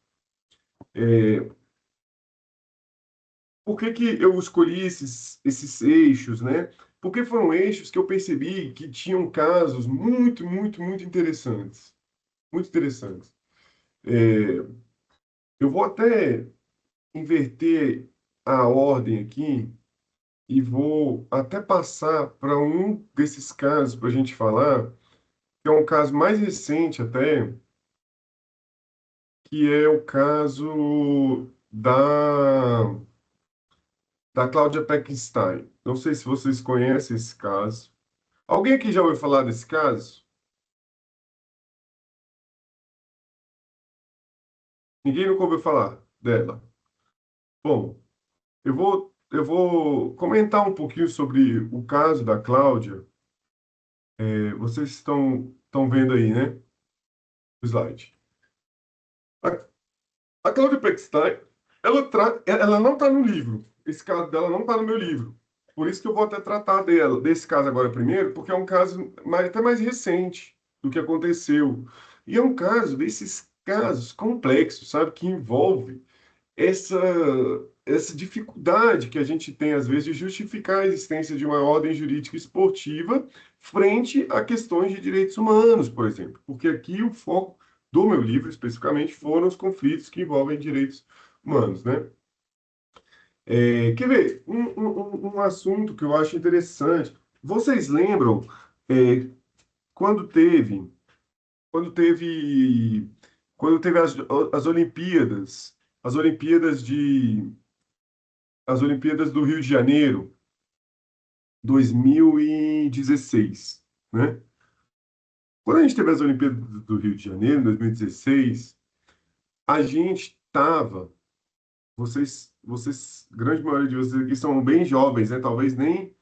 Por que que eu escolhi esses eixos, né? Porque foram eixos que eu percebi que tinham casos muito, muito, muito interessantes. Muito interessantes. É, eu vou até inverter a ordem aqui e vou até passar para um desses casos para a gente falar, que é um caso mais recente até, que é o caso da Cláudia Peckenstein. Não sei se vocês conhecem esse caso. Alguém aqui já ouviu falar desse caso? Ninguém nunca ouviu falar dela. Bom, eu vou comentar um pouquinho sobre o caso da Cláudia. Vocês estão vendo aí, né? O slide. A, a Cláudia Pechstein, ela não está no livro. Esse caso dela não está no meu livro. Por isso que eu vou até tratar desse caso agora primeiro, porque é um caso até mais recente do que aconteceu. E é um caso desses casos complexos, sabe? Que envolve essa, essa dificuldade que a gente tem, às vezes, de justificar a existência de uma ordem jurídica esportiva frente a questões de direitos humanos, por exemplo. Porque aqui o foco do meu livro, especificamente, foram os conflitos que envolvem direitos humanos, né? Quer ver? Um assunto que eu acho interessante. Vocês lembram é, quando teve, quando teve, quando teve as Olimpíadas, as Olimpíadas as Olimpíadas do Rio de Janeiro, 2016, né? Quando a gente teve as Olimpíadas do Rio de Janeiro, em 2016, a gente estava, grande maioria de vocês aqui são bem jovens, né? Talvez nem,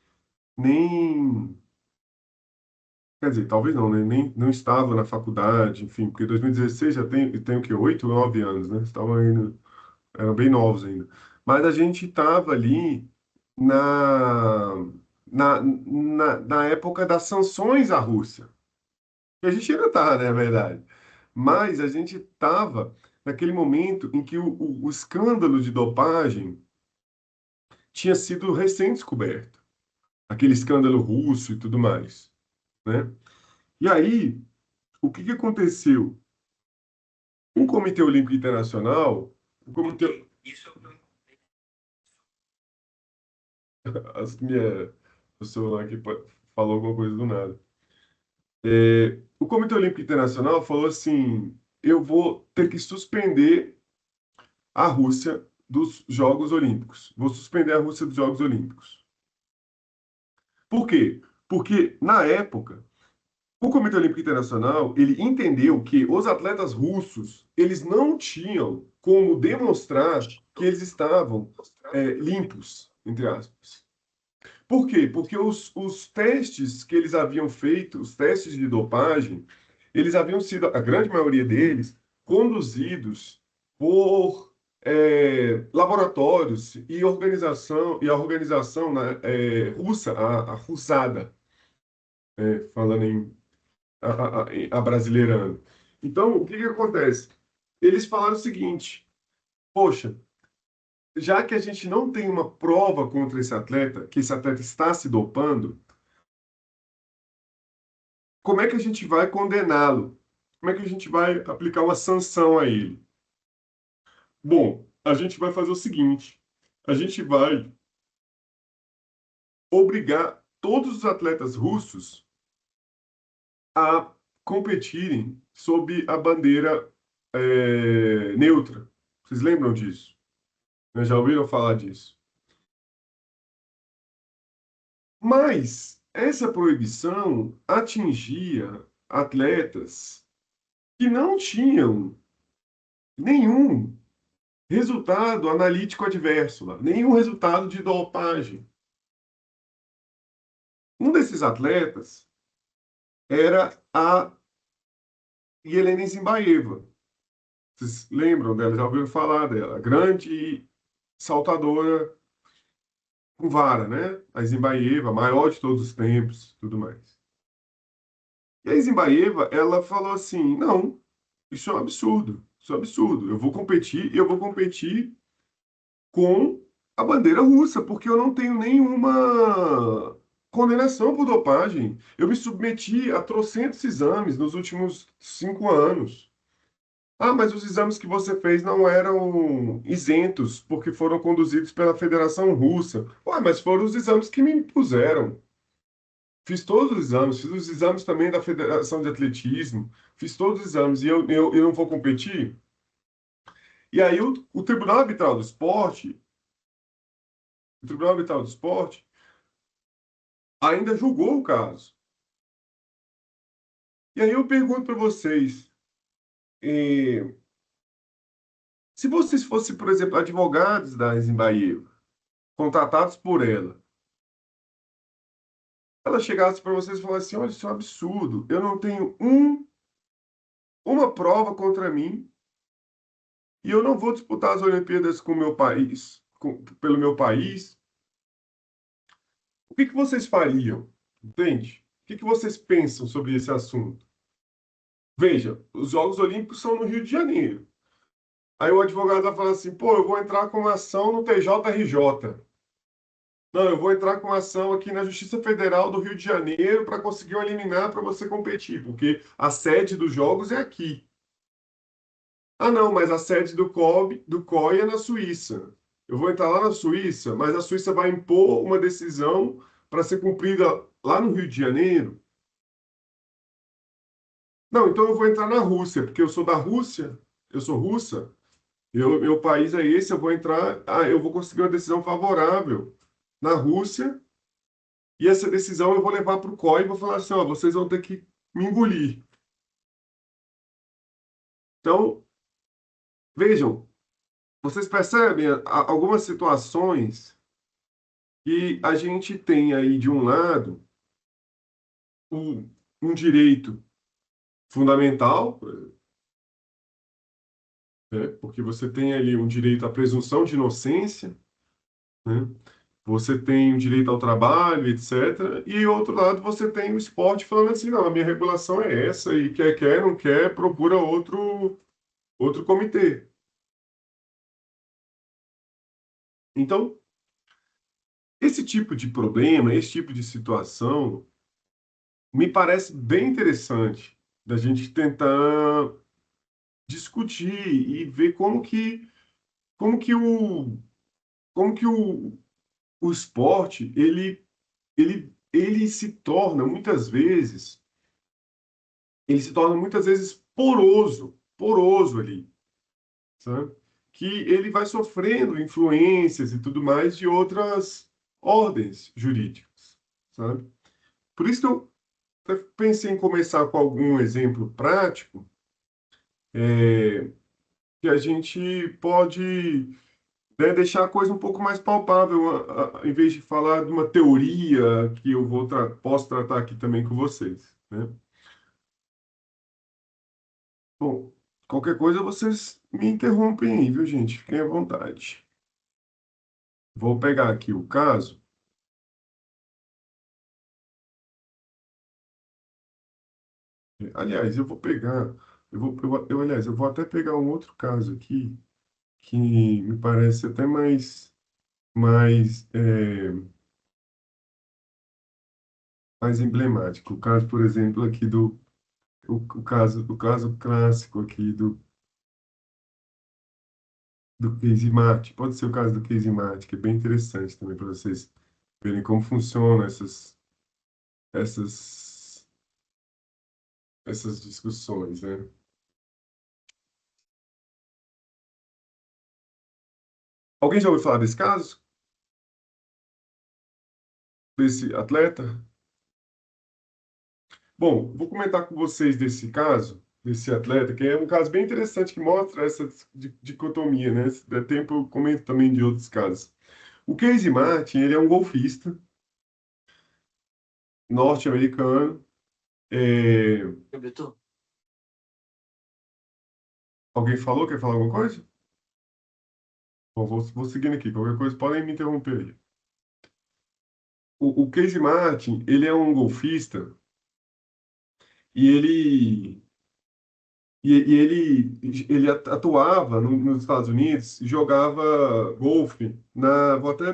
quer dizer, talvez não, né? Nem não estavam na faculdade, enfim, porque 2016 já tem o quê? 8, 9 anos, né? Estavam indo, eram bem novos ainda. Mas a gente estava ali na, na época das sanções à Rússia. Que a gente ainda está, né, na verdade. Mas a gente estava naquele momento em que o escândalo de dopagem tinha sido recém-descoberto, aquele escândalo russo e tudo mais, né? E aí, o que que aconteceu? O Comitê Olímpico Internacional, o Comitê, o celular aqui falou alguma coisa do nada. O Comitê Olímpico Internacional falou assim: eu vou ter que suspender a Rússia dos Jogos Olímpicos. Vou suspender a Rússia dos Jogos Olímpicos. Por quê? Porque, na época, o Comitê Olímpico Internacional, ele entendeu que os atletas russos, eles não tinham como demonstrar que eles estavam limpos, entre aspas. Por quê? Porque os testes que eles haviam feito, os testes de dopagem, eles haviam sido, a grande maioria deles, conduzidos por laboratórios e a organização né, russa, a Russada, falando a brasileirando. Então, o que que acontece? Eles falaram o seguinte: poxa, já que a gente não tem uma prova contra esse atleta, que esse atleta está se dopando, como é que a gente vai condená-lo? Como é que a gente vai aplicar uma sanção a ele? Bom, a gente vai fazer o seguinte: a gente vai obrigar todos os atletas russos a competirem sob a bandeira neutra. Vocês lembram disso? Já ouviram falar disso? Mas essa proibição atingia atletas que não tinham nenhum resultado analítico adverso, lá, nenhum resultado de dopagem. Um desses atletas era a Yelena Zimbaeva. Vocês lembram dela? Já ouviram falar dela? Grande saltadora com vara, né? A Zimbaeva, maior de todos os tempos, tudo mais. E a Zimbaeva, ela falou assim: não, isso é um absurdo, isso é um absurdo. Eu vou competir e eu vou competir com a bandeira russa, porque eu não tenho nenhuma condenação por dopagem. Eu me submeti a trocentos exames nos últimos 5 anos. Ah, mas os exames que você fez não eram isentos, porque foram conduzidos pela Federação Russa. Ué, mas foram os exames que me impuseram. Fiz todos os exames, fiz os exames também da Federação de Atletismo, fiz todos os exames e eu não vou competir? E aí o Tribunal Arbitral do Esporte, o Tribunal Arbitral do Esporte ainda julgou o caso. E aí eu pergunto para vocês, eh, se vocês fossem, por exemplo, advogados da Zimbaeva, contratados por ela chegasse para vocês e falasse assim, olha, isso é um absurdo, eu não tenho uma prova contra mim e eu não vou disputar as Olimpíadas com o meu país, pelo meu país, o que que vocês fariam? Entende? O que que vocês pensam sobre esse assunto? Veja, os Jogos Olímpicos são no Rio de Janeiro. Aí o advogado vai falar assim, pô, eu vou entrar com uma ação no TJRJ. Não, eu vou entrar com uma ação aqui na Justiça Federal do Rio de Janeiro para conseguir um liminar para você competir, porque a sede dos Jogos é aqui. Ah, não, mas a sede do COI é na Suíça. Eu vou entrar lá na Suíça, mas a Suíça vai impor uma decisão para ser cumprida lá no Rio de Janeiro. Não, então eu vou entrar na Rússia, porque eu sou da Rússia, eu sou russa, meu país é esse, eu vou entrar, eu vou conseguir uma decisão favorável na Rússia, e essa decisão eu vou levar para o COI e vou falar assim, ó, vocês vão ter que me engolir. Então, vejam, vocês percebem algumas situações que a gente tem aí, de um lado, um direito fundamental, né, porque você tem ali um direito à presunção de inocência, né? Você tem o direito ao trabalho, etc. E, outro lado, você tem o esporte falando assim, não, a minha regulação é essa, e quer, não quer, procura outro, outro comitê. Então, esse tipo de problema, esse tipo de situação, me parece bem interessante da gente tentar discutir e ver como que como que o esporte ele se torna muitas vezes poroso ali, sabe? Que ele vai sofrendo influências e tudo mais de outras ordens jurídicas, sabe? Por isso que eu até pensei em começar com algum exemplo prático, que a gente pode, né, deixar a coisa um pouco mais palpável, em vez de falar de uma teoria que eu posso tratar aqui também com vocês, né? Bom, qualquer coisa vocês me interrompem aí, viu, gente? Fiquem à vontade. Vou pegar aqui o caso. Aliás, eu vou pegar, aliás, eu vou até pegar um outro caso aqui que me parece até mais emblemático. O caso, por exemplo, aqui o caso clássico aqui do Casey Martin. Pode ser o caso do Casey Martin, que é bem interessante também para vocês verem como funcionam essas, essas discussões, né? Alguém já ouviu falar desse caso? Desse atleta? Bom, vou comentar com vocês desse caso, desse atleta, que é um caso bem interessante que mostra essa dicotomia, né? Se der tempo, eu comento também de outros casos. O Casey Martin, ele é um golfista norte-americano. É, alguém falou? Quer falar alguma coisa? Bom, vou seguindo aqui. Qualquer coisa, podem me interromper aí. O Casey Martin, ele é um golfista e ele atuava nos Estados Unidos, jogava golfe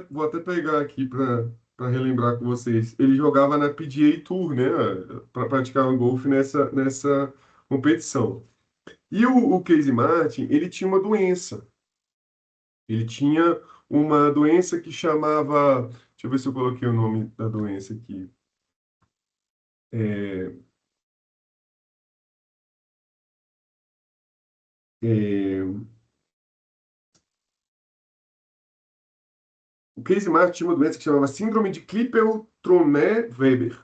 vou até pegar aqui para relembrar com vocês. Ele jogava na PGA Tour, né, para praticar um golfe nessa competição. E o Casey Martin, ele tinha uma doença. Ele tinha uma doença que chamava, deixa eu ver se eu coloquei o nome da doença aqui. É, é, o Casey Martin tinha uma doença que chamava Síndrome de Klippel-Trenaunay-Weber,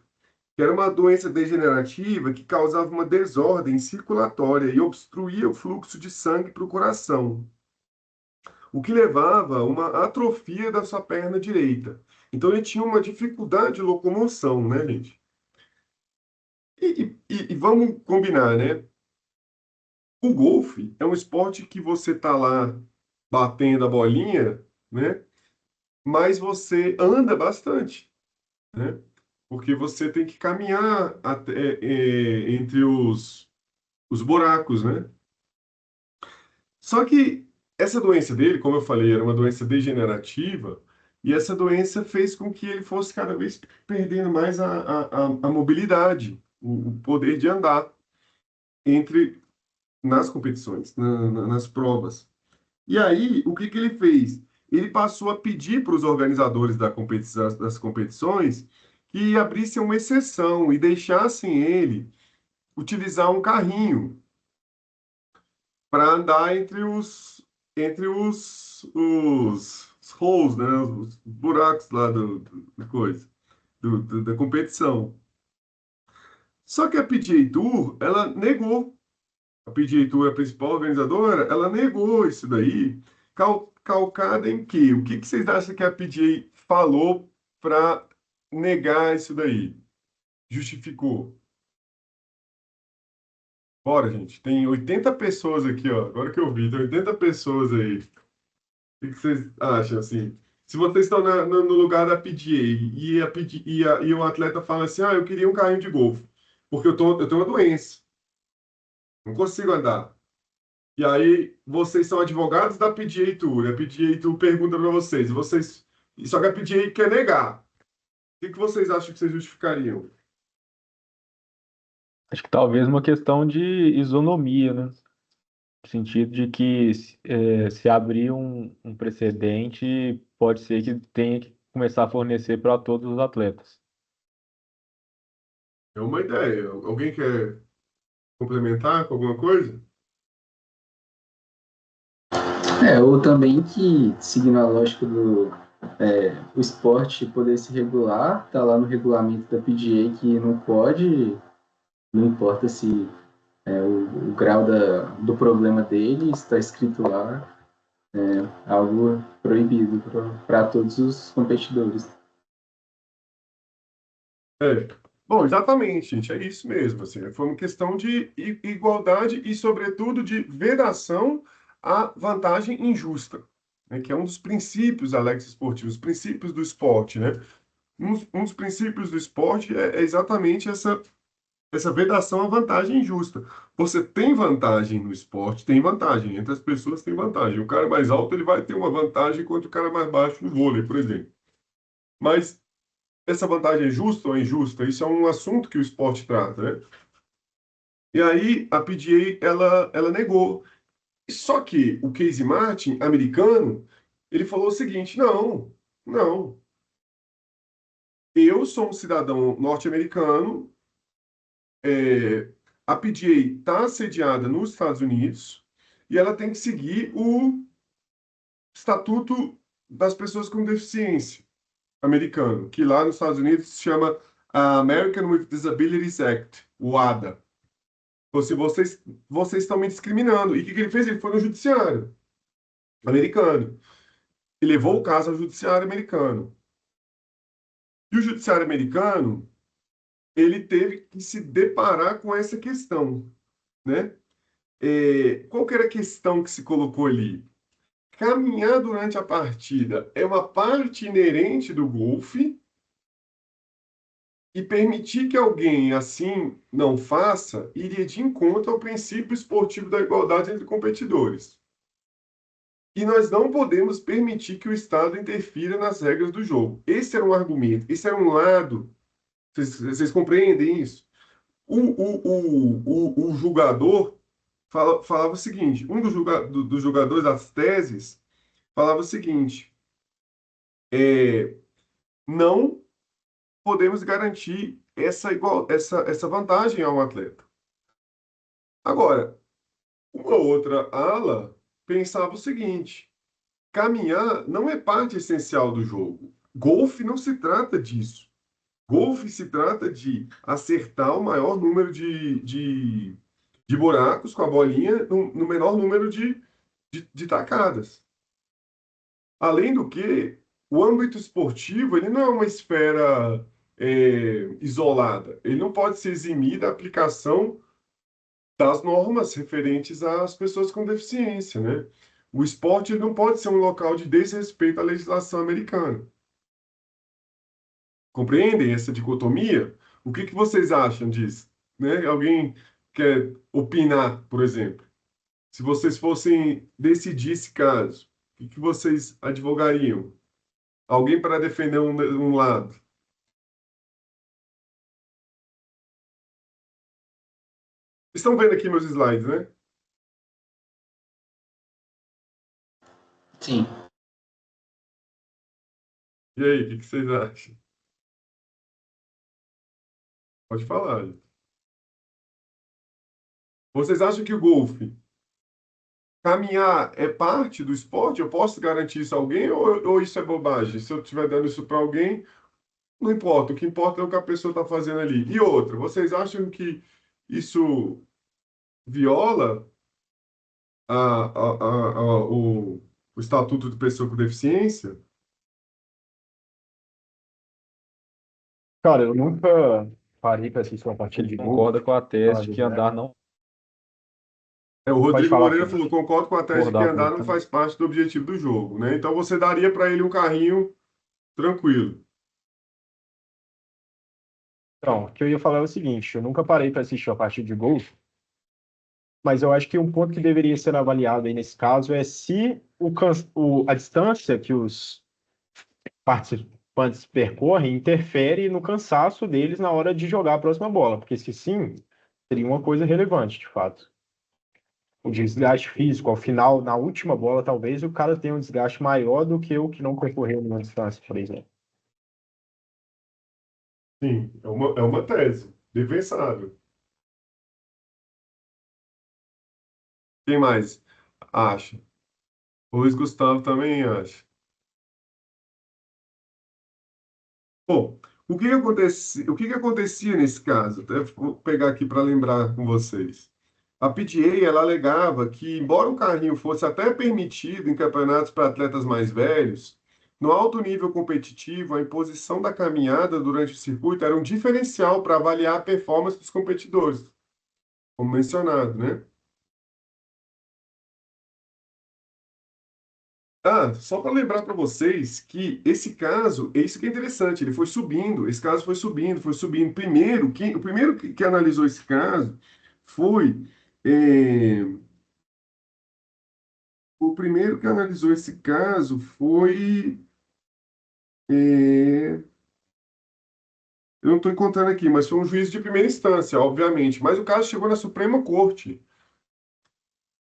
que era uma doença degenerativa que causava uma desordem circulatória e obstruía o fluxo de sangue para o coração, o que levava a uma atrofia da sua perna direita. Então ele tinha uma dificuldade de locomoção, né, gente? E vamos combinar, né? O golfe é um esporte que você tá lá batendo a bolinha, né? Mas você anda bastante, né? Porque você tem que caminhar entre os buracos, né? Só que essa doença dele, como eu falei, era uma doença degenerativa, e essa doença fez com que ele fosse cada vez perdendo mais a mobilidade, o poder de andar entre nas competições, nas provas. E aí, o que que ele fez? Ele passou a pedir para os organizadores das competições que abrissem uma exceção e deixassem ele utilizar um carrinho para andar entre os holes, né? Os buracos lá do coisa, da competição. Só que a PGA Tour, ela negou. A PGA Tour, a principal organizadora, ela negou isso daí, calcada em quê? O que que vocês acham que a PGA falou para negar isso daí? Justificou. Bora, gente. Tem 80 pessoas aqui, ó. Agora que eu vi, tem 80 pessoas aí. O que vocês acham, assim? Se vocês estão no lugar da PGA e o atleta fala assim, eu queria um carrinho de golfe, porque eu tenho uma doença, não consigo andar. E aí, vocês são advogados da PGA Tour. A PGA Tour pergunta para vocês, só que a PGA quer negar. O que vocês acham que vocês justificariam? Acho que talvez uma questão de isonomia, né? No sentido de que se abrir um precedente, pode ser que tenha que começar a fornecer para todos os atletas. É uma ideia. Alguém quer complementar com alguma coisa? Ou também que, seguindo a lógica o esporte poder se regular, tá lá no regulamento da PGA que não pode, não importa se o grau do problema dele está escrito lá, algo proibido para todos os competidores. É. Bom, exatamente, gente, é isso mesmo. Assim, foi uma questão de igualdade e, sobretudo, de vedação à vantagem injusta, né, que é um dos princípios, Alex, esportivos, os princípios do esporte, né? Um dos princípios do esporte é exatamente essa vedação à vantagem injusta. Você tem vantagem no esporte, tem vantagem. Entre as pessoas tem vantagem. O cara mais alto ele vai ter uma vantagem contra o cara mais baixo no vôlei, por exemplo. Mas essa vantagem é justa ou é injusta? Isso é um assunto que o esporte trata, né? E aí a PGA ela negou. Só que o Casey Martin, americano, ele falou o seguinte: não, não. Eu sou um cidadão norte-americano. A PGA está sediada nos Estados Unidos e ela tem que seguir o Estatuto das Pessoas com Deficiência americano, que lá nos Estados Unidos se chama American with Disabilities Act, o ADA. Então, se vocês estão me discriminando. E o que ele fez? Ele foi no judiciário americano e levou o caso ao judiciário americano. E o judiciário americano, ele teve que se deparar com essa questão, né? Qual que era a questão que se colocou ali? Caminhar durante a partida é uma parte inerente do golfe e permitir que alguém assim não faça iria de encontro ao princípio esportivo da igualdade entre competidores. E nós não podemos permitir que o Estado interfira nas regras do jogo. Esse era um argumento, esse era um lado. Vocês compreendem isso? O jogador falava o seguinte: um dos jogadores das teses falava o seguinte: não podemos garantir essa vantagem a um atleta. Agora, uma outra ala pensava o seguinte: caminhar não é parte essencial do jogo. Golfe não se trata disso. Golfe se trata de acertar o maior número de buracos com a bolinha no menor número de tacadas. Além do que, o âmbito esportivo ele não é uma esfera isolada. Ele não pode se eximir da aplicação das normas referentes às pessoas com deficiência, né? O esporte ele não pode ser um local de desrespeito à legislação americana. Compreendem essa dicotomia? O que vocês acham disso? Né? Alguém quer opinar, por exemplo? Se vocês fossem decidir esse caso, o que vocês advogariam? Alguém para defender um lado? Estão vendo aqui meus slides, né? Sim. E aí, o que vocês acham? Pode falar. Gente. Vocês acham que o golfe, caminhar é parte do esporte? Eu posso garantir isso a alguém ou isso é bobagem? Se eu estiver dando isso para alguém, não importa. O que importa é o que a pessoa está fazendo ali. E outra, vocês acham que isso viola o Estatuto de Pessoa com Deficiência? Cara, eu nunca parei para assistir uma partida de golfe. Concorda com a tese de que andar não O pode Rodrigo falar Moreira assim. falou, concordo com a tese de que Concordar com andar ele não também. faz parte do objetivo do jogo, né? Então você daria para ele um carrinho tranquilo. Então, o que eu ia falar é o seguinte: eu nunca parei para assistir uma partida de golfe, mas eu acho que um ponto que deveria ser avaliado aí nesse caso é se a distância que os participantes percorrem interfere no cansaço deles na hora de jogar a próxima bola, porque se sim, seria uma coisa relevante, de fato. O desgaste físico, ao final, na última bola, talvez o cara tenha um desgaste maior do que o que não percorreu numa distância, por exemplo. Sim, é uma tese. Defensável. Quem mais acha? O Luiz Gustavo também acha. Bom, o que que acontecia nesse caso? Até vou pegar aqui para lembrar com vocês. A PGA, ela alegava que, embora o carrinho fosse até permitido em campeonatos para atletas mais velhos, no alto nível competitivo, a imposição da caminhada durante o circuito era um diferencial para avaliar a performance dos competidores, como mencionado, né? Ah, só para lembrar para vocês que esse caso, é isso que é interessante, ele foi subindo, esse caso foi subindo, foi subindo. O primeiro que analisou esse caso foi, é, o primeiro que analisou esse caso foi, é, eu não estou encontrando aqui, mas foi um juiz de primeira instância, obviamente, mas o caso chegou na Suprema Corte.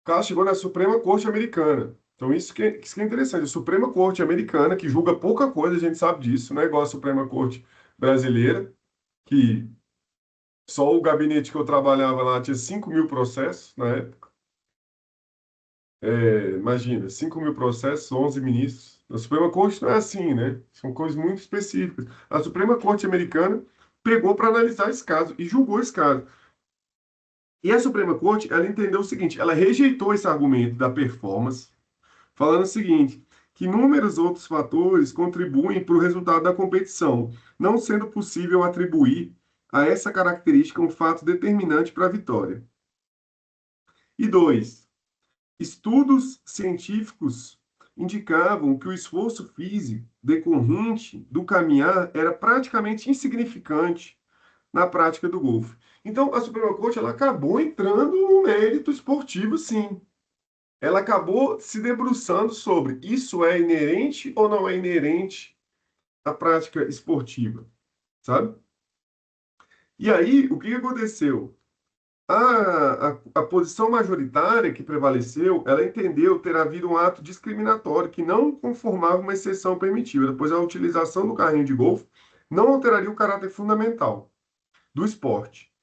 O caso chegou na Suprema Corte Americana. Então, isso que é interessante. A Suprema Corte Americana, que julga pouca coisa, a gente sabe disso, não é igual a Suprema Corte Brasileira, que só o gabinete que eu trabalhava lá tinha 5.000 processos na época. Imagina, 5.000 processos, 11 ministros. A Suprema Corte não é assim, né? São coisas muito específicas. A Suprema Corte Americana pegou para analisar esse caso e julgou esse caso. E a Suprema Corte, ela entendeu o seguinte, ela rejeitou esse argumento da performance, falando o seguinte, que inúmeros outros fatores contribuem para o resultado da competição, não sendo possível atribuir a essa característica um fato determinante para a vitória. E dois, estudos científicos indicavam que o esforço físico decorrente do caminhar era praticamente insignificante na prática do golfe. Então, a Suprema Corte ela acabou entrando no mérito esportivo, sim. Ela acabou se debruçando sobre isso é inerente ou não é inerente à prática esportiva, sabe? E aí, o que aconteceu? A posição majoritária que prevaleceu, ela entendeu ter havido um ato discriminatório que não conformava uma exceção permitida, pois a utilização do carrinho de golfe não alteraria o caráter fundamental do esporte.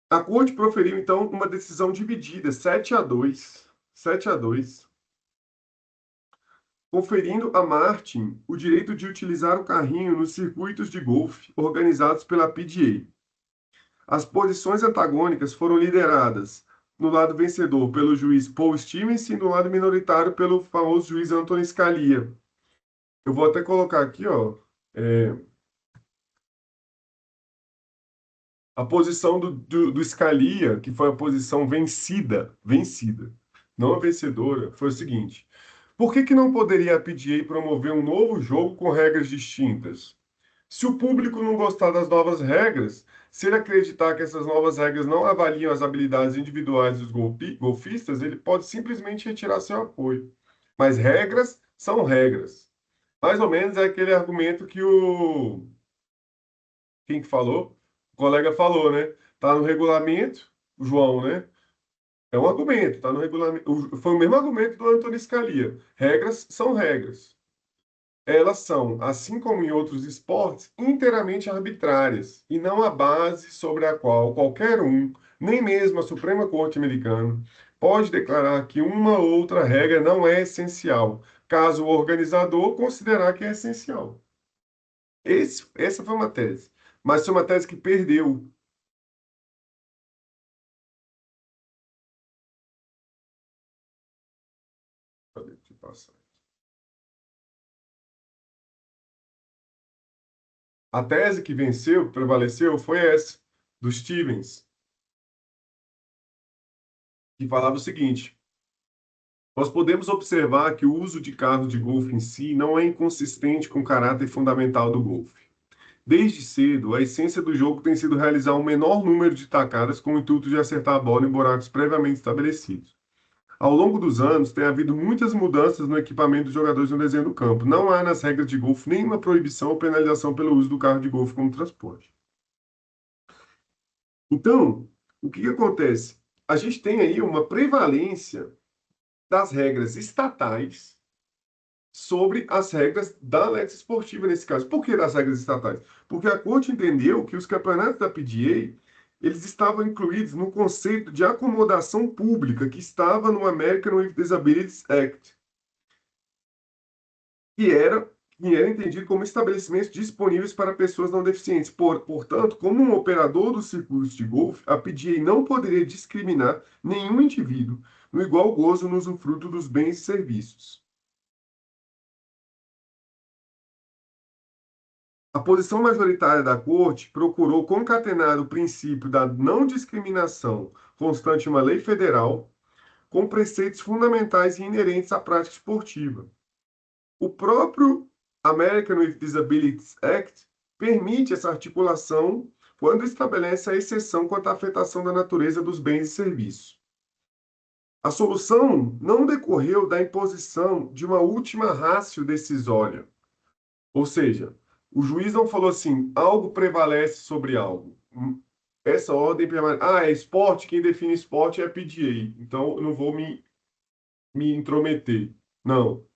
A corte proferiu, então, uma decisão dividida, 7-2, 7-2, conferindo a Martin o direito de utilizar o carrinho nos circuitos de golfe organizados pela PGA. As posições antagônicas foram lideradas no lado vencedor pelo juiz Paul Stevens e no lado minoritário pelo famoso juiz Anthony Scalia. Eu vou até colocar aqui, ó, a posição do Scalia, que foi a posição vencida, não a vencedora, foi o seguinte: por que não poderia a PGA promover um novo jogo com regras distintas? Se o público não gostar das novas regras, se ele acreditar que essas novas regras não avaliam as habilidades individuais dos golfistas, ele pode simplesmente retirar seu apoio. Mas regras são regras. Mais ou menos é aquele argumento que quem que falou? O colega falou, né? Tá no regulamento, o João, né? É um argumento, tá no regulamento. Foi o mesmo argumento do Antônio Scalia. Regras são regras. Elas são, assim como em outros esportes, inteiramente arbitrárias e não a base sobre a qual qualquer um, nem mesmo a Suprema Corte Americana, pode declarar que uma ou outra regra não é essencial, caso o organizador considerar que é essencial. Essa foi uma tese, mas foi uma tese que perdeu. Cadê que passa? A tese que venceu, que prevaleceu, foi essa, do Stevens, que falava o seguinte: nós podemos observar que o uso de carro de golfe em si não é inconsistente com o caráter fundamental do golfe. Desde cedo, a essência do jogo tem sido realizar um menor número de tacadas com o intuito de acertar a bola em buracos previamente estabelecidos. Ao longo dos anos, tem havido muitas mudanças no equipamento dos jogadores no desenho do campo. Não há nas regras de golfe nenhuma proibição ou penalização pelo uso do carro de golfe como transporte. Então, o que que acontece? A gente tem aí uma prevalência das regras estatais sobre as regras da Lex Esportiva nesse caso. Por que das regras estatais? Porque a corte entendeu que os campeonatos da PGA eles estavam incluídos no conceito de acomodação pública que estava no American with Disabilities Act, que era entendido como estabelecimentos disponíveis para pessoas não deficientes. Portanto, como um operador dos circuitos de golfe, a PGA não poderia discriminar nenhum indivíduo no igual gozo no usufruto dos bens e serviços. A posição majoritária da Corte procurou concatenar o princípio da não discriminação constante em uma lei federal com preceitos fundamentais e inerentes à prática esportiva. O próprio American with Disabilities Act permite essa articulação quando estabelece a exceção quanto à afetação da natureza dos bens e serviços. A solução não decorreu da imposição de uma última ratio decisória, ou seja, o juiz não falou assim, algo prevalece sobre algo. Essa ordem permanece. É esporte, quem define esporte é a PGA, então eu não vou me intrometer. Não.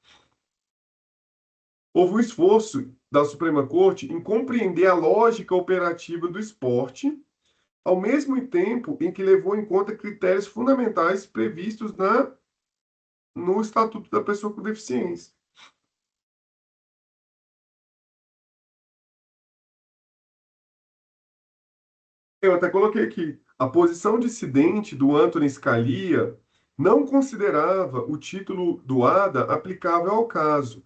Houve um esforço da Suprema Corte em compreender a lógica operativa do esporte, ao mesmo tempo em que levou em conta critérios fundamentais previstos no Estatuto da Pessoa com Deficiência. Eu até coloquei aqui, a posição dissidente do Anthony Scalia não considerava o título do ADA aplicável ao caso.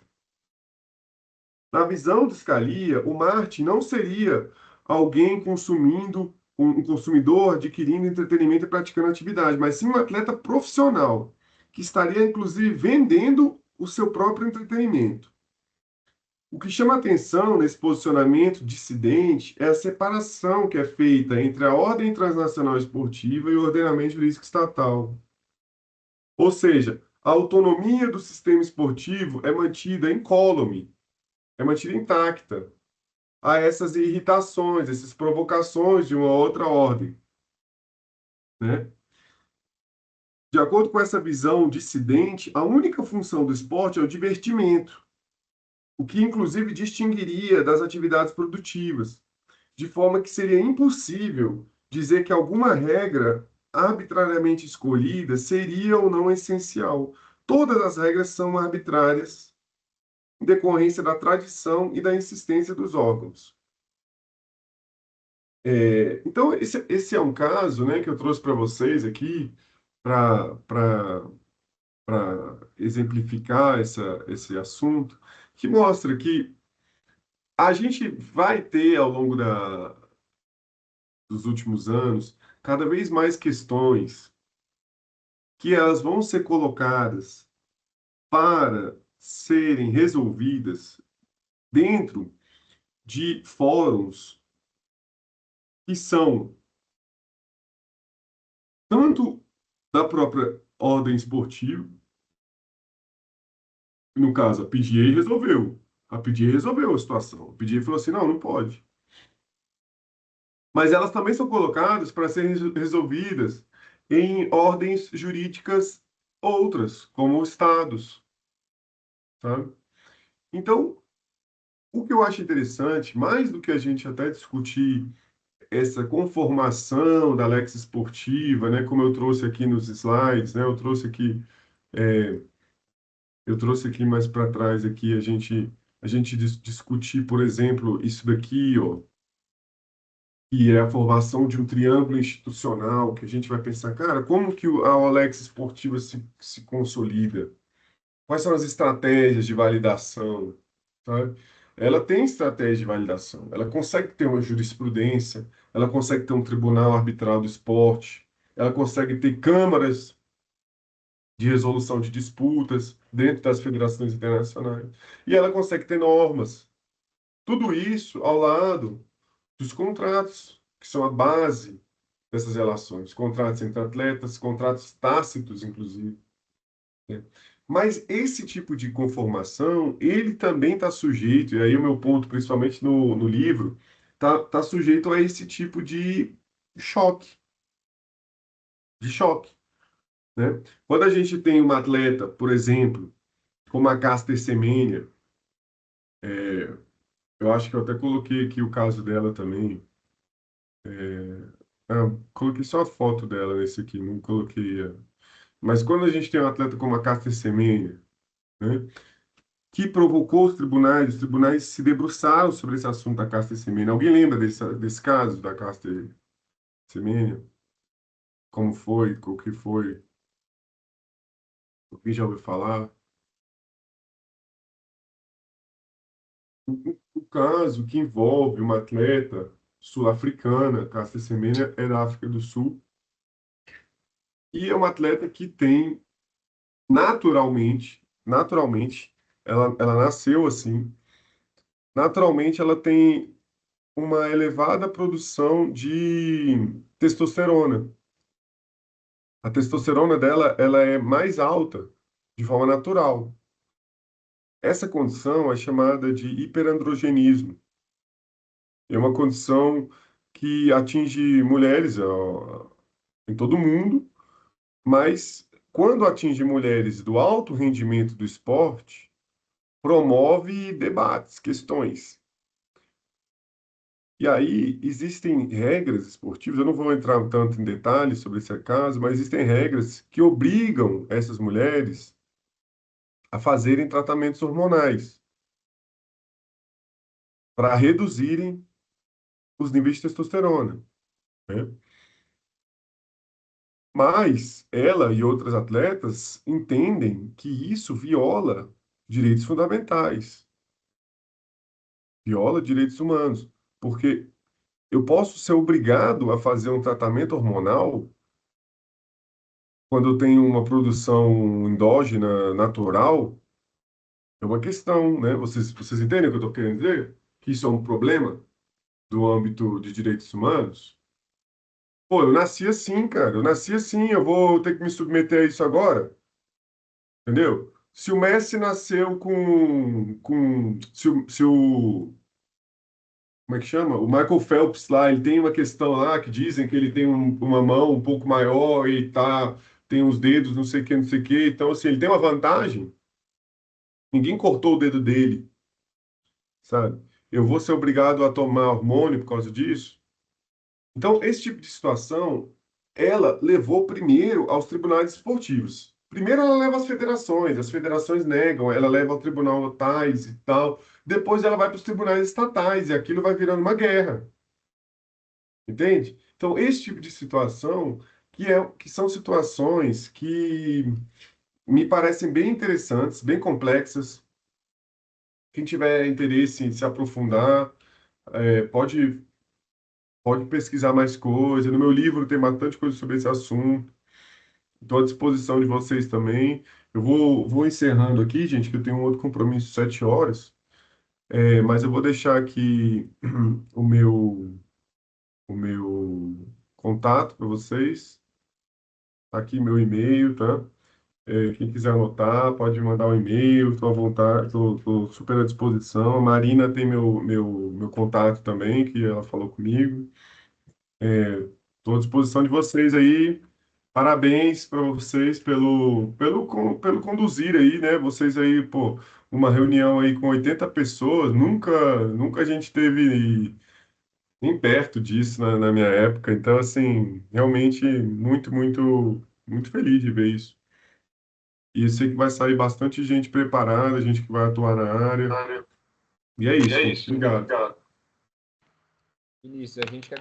Na visão do Scalia, o Martin não seria alguém consumindo, um consumidor adquirindo entretenimento e praticando atividade, mas sim um atleta profissional, que estaria inclusive vendendo o seu próprio entretenimento. O que chama atenção nesse posicionamento dissidente é a separação que é feita entre a ordem transnacional esportiva e o ordenamento jurídico estatal. Ou seja, a autonomia do sistema esportivo é mantida incólume, é mantida intacta. Há essas irritações, essas provocações de uma outra ordem, né? De acordo com essa visão dissidente, a única função do esporte é o divertimento, o que inclusive distinguiria das atividades produtivas, de forma que seria impossível dizer que alguma regra arbitrariamente escolhida seria ou não essencial. Todas as regras são arbitrárias, em decorrência da tradição e da insistência dos órgãos. Então, esse é um caso, né, que eu trouxe para vocês aqui, para exemplificar esse assunto, que mostra que a gente vai ter, ao longo dos últimos anos, cada vez mais questões que elas vão ser colocadas para serem resolvidas dentro de fóruns que são tanto da própria ordem esportiva, no caso, a PGA resolveu. A PGA resolveu a situação. A PGA falou assim, não, não pode. Mas elas também são colocadas para serem resolvidas em ordens jurídicas outras, como estados, sabe? Então, o que eu acho interessante, mais do que a gente até discutir essa conformação da Lex esportiva, né, como eu trouxe aqui nos slides, né, eu trouxe aqui mais para trás aqui a gente discutir, por exemplo, isso daqui, ó, que é a formação de um triângulo institucional, que a gente vai pensar, cara, como que a OLEX esportiva se consolida? Quais são as estratégias de validação, sabe? Ela tem estratégia de validação, ela consegue ter uma jurisprudência, ela consegue ter um tribunal arbitral do esporte, ela consegue ter câmaras de resolução de disputas dentro das federações internacionais, e ela consegue ter normas, Tudo isso ao lado dos contratos, que são a base dessas relações, contratos entre atletas, contratos tácitos, inclusive, né? Mas esse tipo de conformação, ele também está sujeito, e aí o meu ponto, principalmente no livro, tá sujeito a esse tipo choque, de choque, né? Quando a gente tem uma atleta, por exemplo, como a Caster Semenya, eu acho que eu até coloquei aqui o caso dela também. Coloquei só a foto dela nesse aqui, não coloquei. Mas quando a gente tem um atleta como a Caster Semenya, né, que provocou os tribunais se debruçaram sobre esse assunto da Caster Semenya. Alguém lembra desse caso da Caster Semenya? Como foi? O que foi? Alguém já ouviu falar? O caso que envolve uma atleta sul-africana, Caster Semenya é da África do Sul, e é uma atleta que tem naturalmente, ela nasceu assim, naturalmente ela tem uma elevada produção de testosterona. A testosterona dela, ela é mais alta de forma natural. Essa condição é chamada de hiperandrogenismo. É uma condição que atinge mulheres, ó, em todo o mundo, mas quando atinge mulheres do alto rendimento do esporte, promove debates, questões. E aí existem regras esportivas, eu não vou entrar tanto em detalhes sobre esse caso, mas existem regras que obrigam essas mulheres a fazerem tratamentos hormonais para reduzirem os níveis de testosterona, né? Mas ela e outras atletas entendem que isso viola direitos fundamentais, viola direitos humanos, porque eu posso ser obrigado a fazer um tratamento hormonal quando eu tenho uma produção endógena natural. É uma questão, né? Vocês entendem o que eu estou querendo dizer? Que isso é um problema do âmbito de direitos humanos? Pô, eu nasci assim, cara. Eu nasci assim, eu vou ter que me submeter a isso agora, entendeu? Se o Messi nasceu como é que chama? O Michael Phelps lá, ele tem uma questão lá que dizem que ele tem uma mão um pouco maior e tem os dedos, não sei o que, não sei o que. Então, assim, ele tem uma vantagem. Ninguém cortou o dedo dele, sabe? Eu vou ser obrigado a tomar hormônio por causa disso? Então, esse tipo de situação, ela levou primeiro aos tribunais esportivos. Primeiro ela leva às federações, as federações negam, ela leva ao tribunal tais e tal. Depois ela vai para os tribunais estatais e aquilo vai virando uma guerra, entende? Então, esse tipo de situação, que são situações que me parecem bem interessantes, bem complexas. Quem tiver interesse em se aprofundar, pode pesquisar mais coisas. No meu livro tem bastante coisa sobre esse assunto. Estou à disposição de vocês também. Eu vou encerrando aqui, gente, que eu tenho um outro compromisso às 7 horas. Mas eu vou deixar aqui o meu contato para vocês. Tá aqui meu e-mail, tá? Quem quiser anotar, pode mandar um e-mail. Estou à vontade, estou super à disposição. A Marina tem meu contato também, que ela falou comigo. Estou à disposição de vocês aí. Parabéns para vocês pelo conduzir aí, né? Vocês aí, pô, uma reunião aí com 80 pessoas, nunca a gente teve nem perto disso na minha época. Então, assim, realmente muito feliz de ver isso. E eu sei que vai sair bastante gente preparada, gente que vai atuar na área. E é isso, gente. Obrigado. Vinícius, a gente que